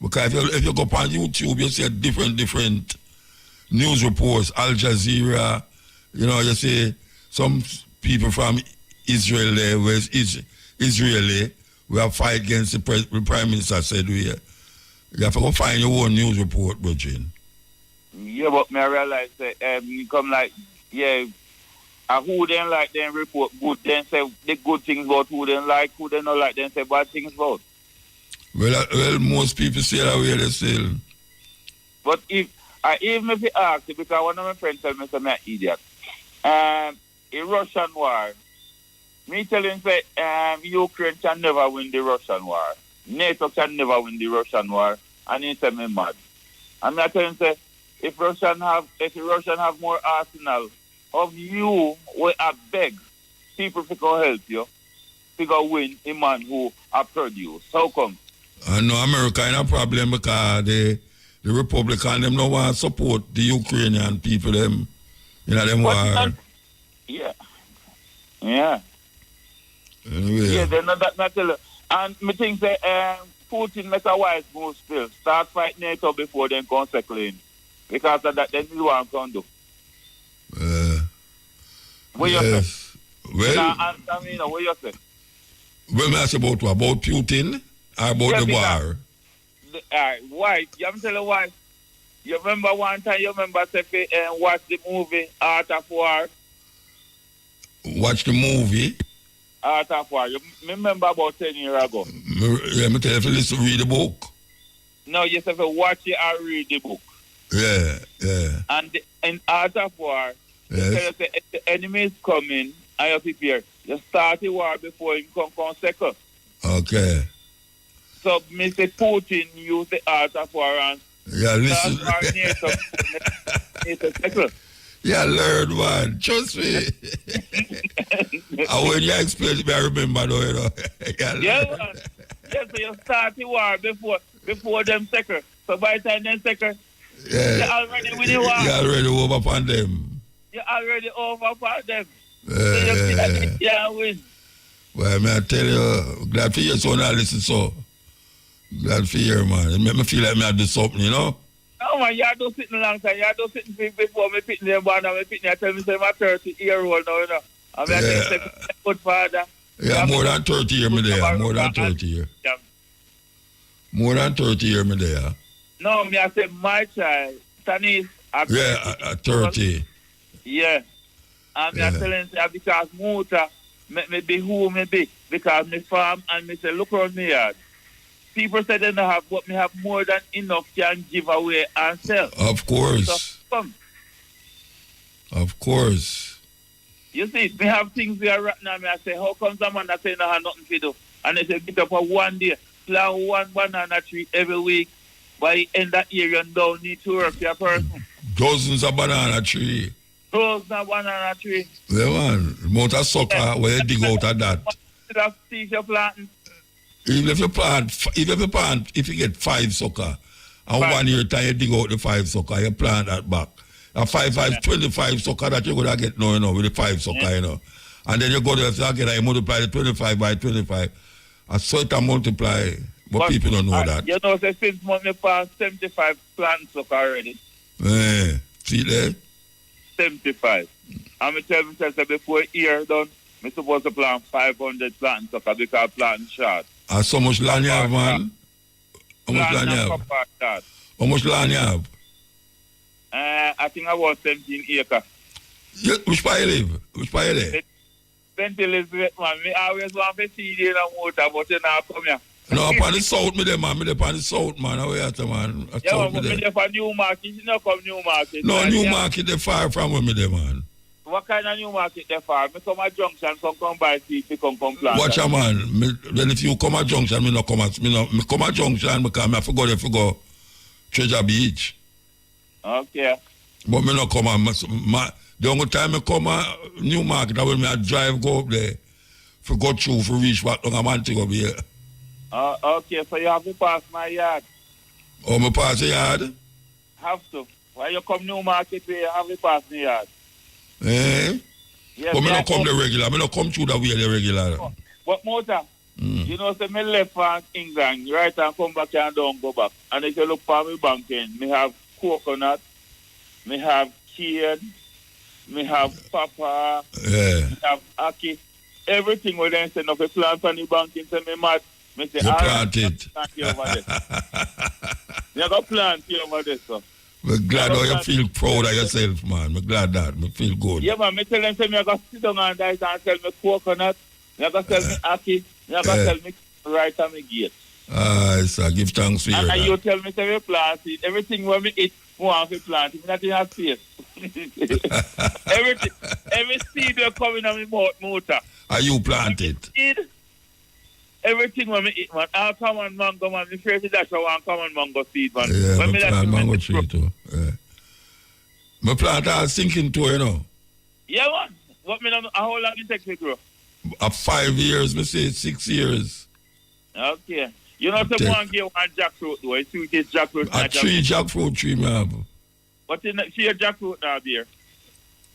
Because if you go on YouTube, you see different news reports, Al Jazeera, you know, you see some people from Israel there, where Israeli, we have fight against the Prime Minister said we you have to go find your own news report, Buju. Yeah, but me realize that you come like, yeah, who then like them report good, then say the good things about who then like, who then not like, then say bad things about. Well, most people say that way they still. But even if you ask, because one of my friends tell me I'm an idiot. In Russian war, me tell him say Ukraine can never win the Russian war. NATO can never win the Russian war, and he said me mad. And I tell him say if the Russian have more arsenal of you, we are beg people to go help you, to go win a man who are produced. How come? I know America in a problem because the Republican them no want to support the Ukrainian people them them war. Yeah. Yeah. Anyway. Yeah, they're not that tell you. And me think that Putin make a wise move still. Start fighting NATO before then come second in. Because of that, then you want to do. What you say? Well, what you say? Well, me ask about what? About Putin or about the war? Why? You haven't tell you why. You remember one time, say, watch the movie Art of War? Watch the movie? Art of War. You remember about 10 years ago? Yeah, me tell you to listen, read the book. No, you have to watch it or read the book. Yeah, yeah. And in Art of War, yes. if the enemy is coming, and you prepare. You start the war before him come second. Okay. So Mr. Putin use the Art of War and listen. Yeah, learn, man. Trust me. And when you explain to me, I remember, though, you know. Yeah, man. Yeah, so you start the war before them second. So by the time them second, you're already with the war. You're already over upon them. You're already over upon them. So you see that you can't win. Well, may I tell you, glad for your son I listen so. Glad for you, man. It make me feel like I do something, you know? No, man, you do sitting a long time. You do sitting before me picking them born and me picking you tell me say I'm 30-year-old now, you know. I mean, I say, good father. Yeah, more than 30 years me there. More than 30 years. Yeah. More than 30 years me there. No, me I say my child, Tanis. 30. Yeah. And me I telling you because muta, me be who me be. Because me farm and me say, look around me yard. People say they don't have, but me have more than enough can give away and sell. Of course. So, come. Of course. You see, me have things there right now. Me I say, how come someone that say no have nothing to do? And they say, get up for one day, plant one banana tree every week. By the end of the year, you don't need to work for a person. Dozens of banana tree. Dozens of banana tree. Yeah, man. The amount of sucker where you dig out of that. That's seeds you're planting. Even if you get 5 sucker, and 1 year time you dig out the 5 sucker, you plant that back. And 25 sucker that you're gonna get now, you know, with the 5 sucker, you know. And then you go there again and you multiply the 25 by 25. And so it multiply, but people don't know that. You know, say since money past 75 plants sucker already. See there? 75. And me tell myself that before a year done, I'm supposed to plant 500 plants sucker because planting short. And so much land you have, man? How much land you have? How much land you have? I think I was 17 acres. Which part you live? Which part you live? St. Elizabeth, man. Me always want to see you in a motor, but you now come here. No, upon the south, me there, man. Me there upon the south, man. How you at, man? Yeah, but me there for Newmarket. You know come Newmarket. No, Newmarket, they're far from where me there, man. What kind of Newmarket they far? Me come at Junction, come by seat, come plant. Watch a man. Then if you come at Junction, me come at Junction because I forgot if you go Treasure Beach. Okay. But me not come at the only time I come at Newmarket, that when I drive go up there, for go through, for reach back on a man to go here. Okay, so you have to pass my yard. Oh, me pass the yard? Have to. Why you come Newmarket where you have to pass the yard? Eh? Yes, but me not come the regular. Me not come through the way the regular. But motor, you know, say me left from England, right, and come back and don't go back. And if you look for me banking, me have coconut, me have cane, me have papa, me have ackee. Everything we then send off a plant on the banking, say me mad. Me say, you plant it. You got plant here over there, so. I'm glad how you feel proud of yourself, man. I'm glad that. I feel good. Yeah, man. I tell them, say, I got to sit down and dice and sell me coconut. I got to sell me ackee. I got to sell me right on my gate. So give thanks for you. And you tell me, say, we plant it. Everything when we eat, we want to plant it. Nothing has space. Every seed will come in on my motor. Are you planted? Everything when we eat, man. All common mango, man. The first dash I want common mango seed, man. Yeah, when I plant mango tree too. Yeah. My plant are sinking too, you know. Yeah, man. What me know, how long it takes to grow? 5 years, me say 6 years. Okay. You know, someone get one jackfruit though. I see this jackfruit. A tree jackfruit tree, me have. But in see a jackfruit now, dear.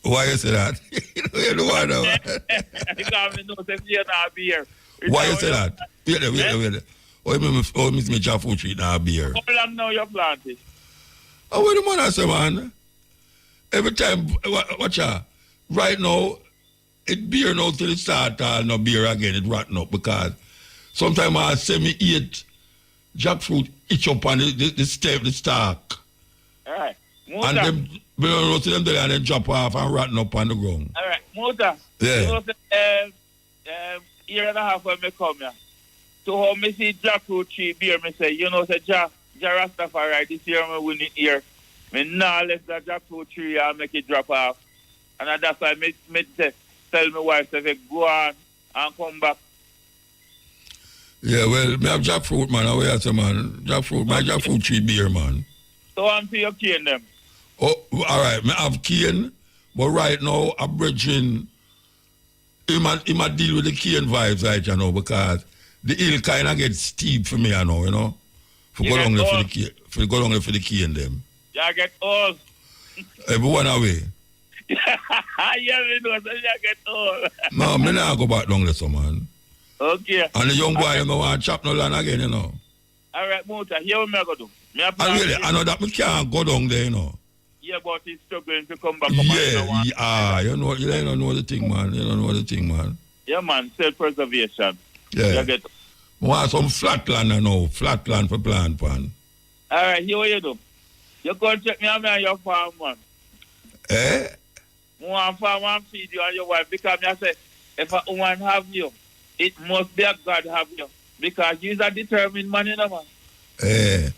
Why you say that? You know what now? Because I know say see now beer. Why you say that? Wait. Oh, you miss me jackfruit tree now beer. How long now you planted? Oh, wait a minute, I say, man. Every time, watch out. Right now, it beer now till it start no beer again, it rotten up because sometimes I say me eat jackfruit itch up on the stem, the stalk. Alright. And them, we don't know to them there and then drop off and rotten up on the ground. Alright, Muta. Yeah. You know, year and a half when me come here. So how me see jackfruit tree beer, me say, you know, say Ja Rastafari, this year me win it here. Me nah let that jackfruit tree and make it drop off. And that's why me say, tell my wife, say, go on and come back. Yeah, well, me have jackfruit, man. How you say, man? Jackfruit, my jackfruit tree beer, man. So I'm for your cane them. Oh, all right. Me have cane, but right now, I'm bridging. He might deal with the cane vibes, right, you know, because the hill kind of gets steep for me, you know. For go down there for the cane, go down there for the cane, them. You get old. Everyone away. Yeah, me know, so you get old. No, me not go back down there, so, man. Okay. And the young boy, I want to chop no land again, you know. All right, Muta, here what me go do. I know that me can't go down there, you know. Yeah, but he's struggling to come back. You don't know the thing, man. You don't know the thing, man. Yeah, man, self-preservation. Yeah. You get. Want some flat land, you know. Flat land for plant, man. All right, here what you do. You go check me on your farm, man. Eh? I want farm and feed you and your wife because I say, if a woman have you, it must be a God have you. Because you're a determined man, you know, man. Eh.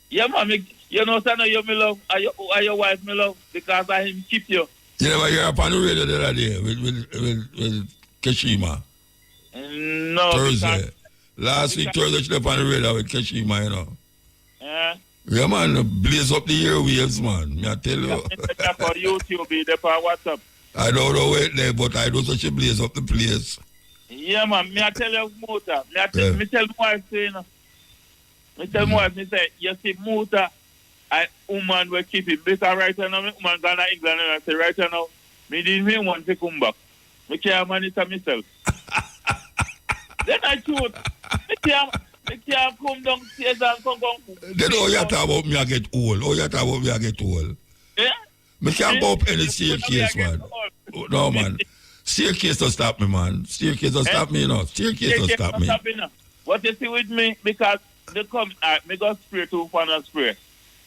Yeah, man, you know, son, you me love, and your wife me love, because I him keep you. You never hear up on the radio the other day with Keshima? No. Thursday. Last week, Thursday, she left on the radio with Keshima, you know. Yeah. Yeah, man, blaze up the airwaves, man. Me I tell you. For YouTube, be there for WhatsApp. I don't know where it there, but I know such a blaze up the place. Yeah, man, me I tell you, Muta. Me tell my wife, say, you know. Me tell my wife, me say, you see, Muta, I woman will keep it. Because right now, me woman gone to England, and I say, right now, me didn't want to come back. Me can't manage myself. Then I choose. Me can't come downstairs and come. Then all you talk about me, I get old. All you talk about me, I get old. Yeah? Me can't go up any staircase, man. No, man. Staircase don't stop me, man. Staircase don't stop me, you know. Staircase don't stop me. What you see with me, because they come, me go spray to final spray.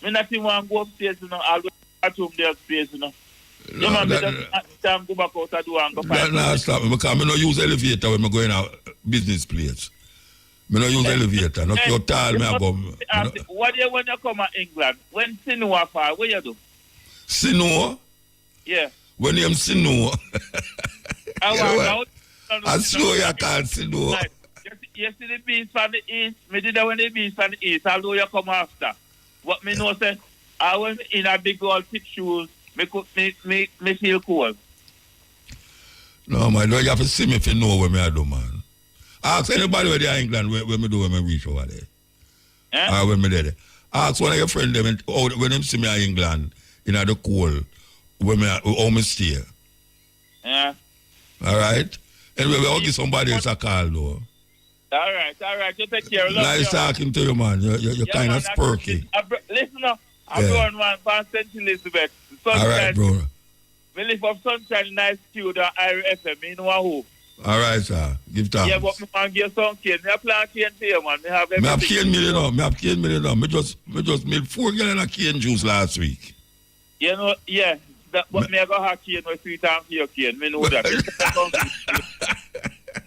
Me not even want to go upstairs, you know. I'll go bathroom there upstairs, you know. No, man, me just time go back out the door and go find. That not stop me, because I don't use elevator when I go in a business place. I don't use elevator. Not your tall, me I go. What do you when you come to England? When Sinua fall, what you do? Sinua? Yeah. When you Sinua? I slow you can't Sinua. You see the beast from the east, me did that when the beast from the east, although you come after. What me know say, I went in a big old thick shoes, me feel cold. No, man, you have to see me if you know what I do, man. Ask anybody where they are in England, where me do when I reach over there. Or when me there. Ask one of your friends them, when them see me in England, in the cold, when me stay. Yeah. All right? Anyway, we'll give somebody else a call, though. All right. You take care. Nice talking to you, man. You're kind of spurky. Listen up. I'm going one from St. Elizabeth. Sunshine. All right, bro. We live up Sunshine, nice studio, Irish FM. You know who? All right, sir. Give thanks. Yeah, but I give some cane. I plant cane for you, man. I have everything. I have cane million. I just made 4 gallons of cane juice last week. You know, yeah. But me I go have cane with 3 times for your cane. Me know that.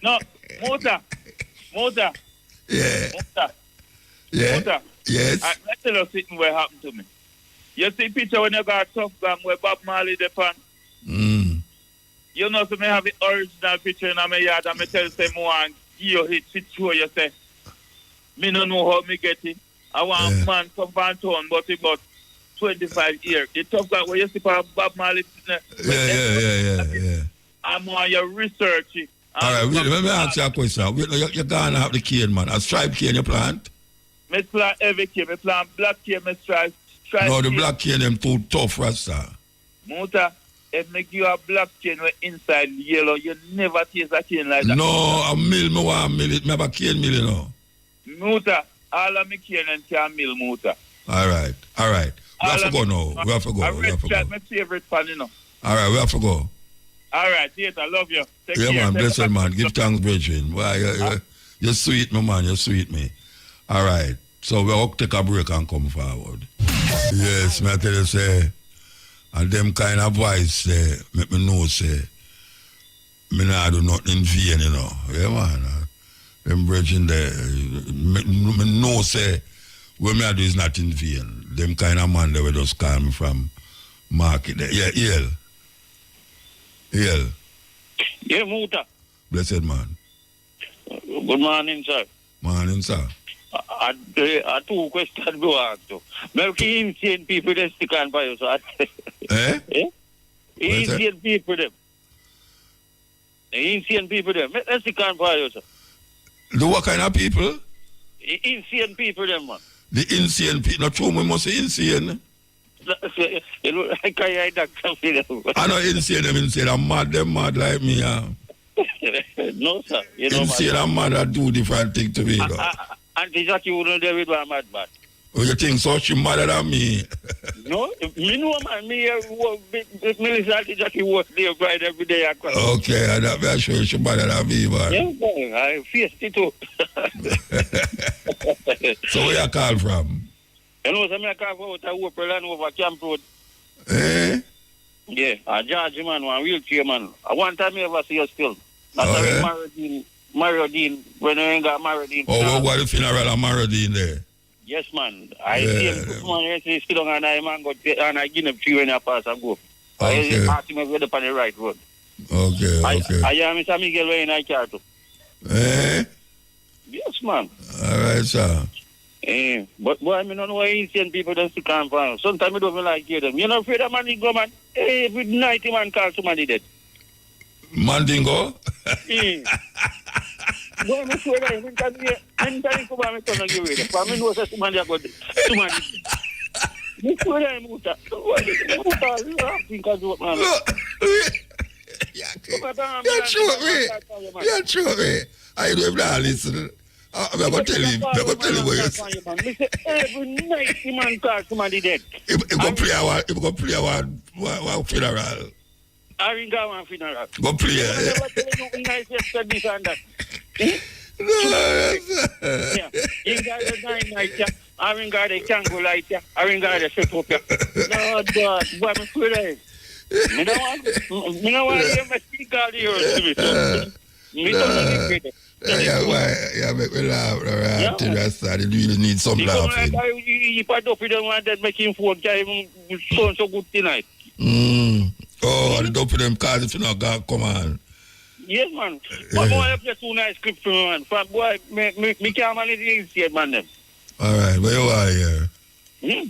No, Muta. Yeah. Muta. Yeah. Muta. Yes. Let's tell you something what happened to me. You see picture when you got a tough gun where Bob Marley depend? You know, so me have the original picture in my yard and me tell you, say, I give you it to show you, say, me don't know how me get it. I want man from Banton, but he got 25 years. The tough gun where you see Bob Marley. Yeah. I'm on your research. All right, let me ask you a question. You're going to have the cane, man. A stripe cane you plant? Me plant every cane. Me plant black cane, me stripe. No, the black cane, them too tough, Rasta. Muta, if me give you a black cane with inside yellow, you never taste a cane like that. No, a mill, me want mill it. Me have a cane mill, you know. Muta, all of me cane and can mill, Muta. All right. We have to go now. We have to go. My favorite pan, you know. All right, we have to go. All right, yes, I love you. Take care. Man, bless you, man. Give thanks, brethren. Why, you're sweet, my man. You're sweet, me. All right. So we'll take a break and come forward. Yes, me I tell you, say, and them kind of voice, make me know, say, Me not do nothing in vain, you know. Yeah, man. Them bridging there. Me know say what me I do is not in vain. Them kind of man that will just call me from market there. Yeah, EL. Yeah, Muta. Blessed man. Good morning, sir. Morning, sir. I two questions to ask you. Maybe insane people that stick on by you, sir. Eh? Insane people them. Insane people them. Let's stick on by you, sir. The what kind of people? Insane people them, man. The insane people. Not true, we must say insane. You look like I doctor. I know insane, them insane. I'm mad, them mad like me. No, sir. You know, insane and mad that do different things to me. Auntie Jackie wouldn't do it with a mad man. Oh, you think so? She madder than me? No, me know, man. Me, Auntie Jackie was there bride every day. Okay, I'm sure she madder than me, man. Yeah, man. I faced it too. So where you call from? You know, I call from out of April and over Camp Road. Eh? Yeah, a George man, one wheelchair man. I one time I ever see you still. That's Marodine, when I got Marodine. Oh, what the funeral of Marodine there? Yes, man. I see him this morning, I see still on a man go and I give him 3 when I pass and go. Okay. I ask him if we're on the right road. Okay. I am Mr. Miguel when I car too. Eh? Yes, man. All right, sir. But boy, I don't know why insane people don't stick on fire. Sometimes I don't like hear them. You're not afraid of Mandingo, man? Every night a man calls somebody dead. Mandingo? Boy, I'm afraid of him. Anytime come on, I'm going to give it. But I know that somebody got somebody. I'm afraid of him, Muta. Muta, you have to think of what, man. You're true, me. I don't even listen. I'm going to tell you what you say. Every night the man calls somebody dead. If you go play one funeral. I ring out one funeral. Go play. Yeah. You got the 9 night, I ring out the candle light, I ring out the set up. No, God, what am I afraid of? Me don't want to hear my speak all the years. Me don't want to Yeah, make me laugh. Right? Yeah. You really need some laughing. If I don't feel want that make him phone, so good tonight. Oh, the dope for them cars if you not come on. Yes, man. But boy, I play 2 nice scripts for me, man. From boy, me can't manage the inside, man, them. All right, where you are here?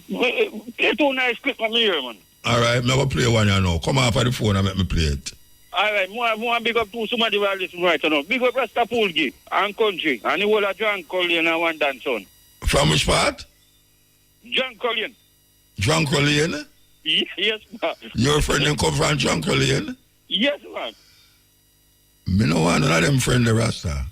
Play 2 nice scripts for me here, man. All right, I'm going to play one you know. Come off of the phone and make me play it. All right, more big up to somebody who are listening right now. Big up Rasta Poolgi and country. And the whole of John Collian and one Danson. From which part? John Collian. John Collian? Yes, man. Your friend them come from John Collian? Yes, man. Me no want none of them friend the Rasta.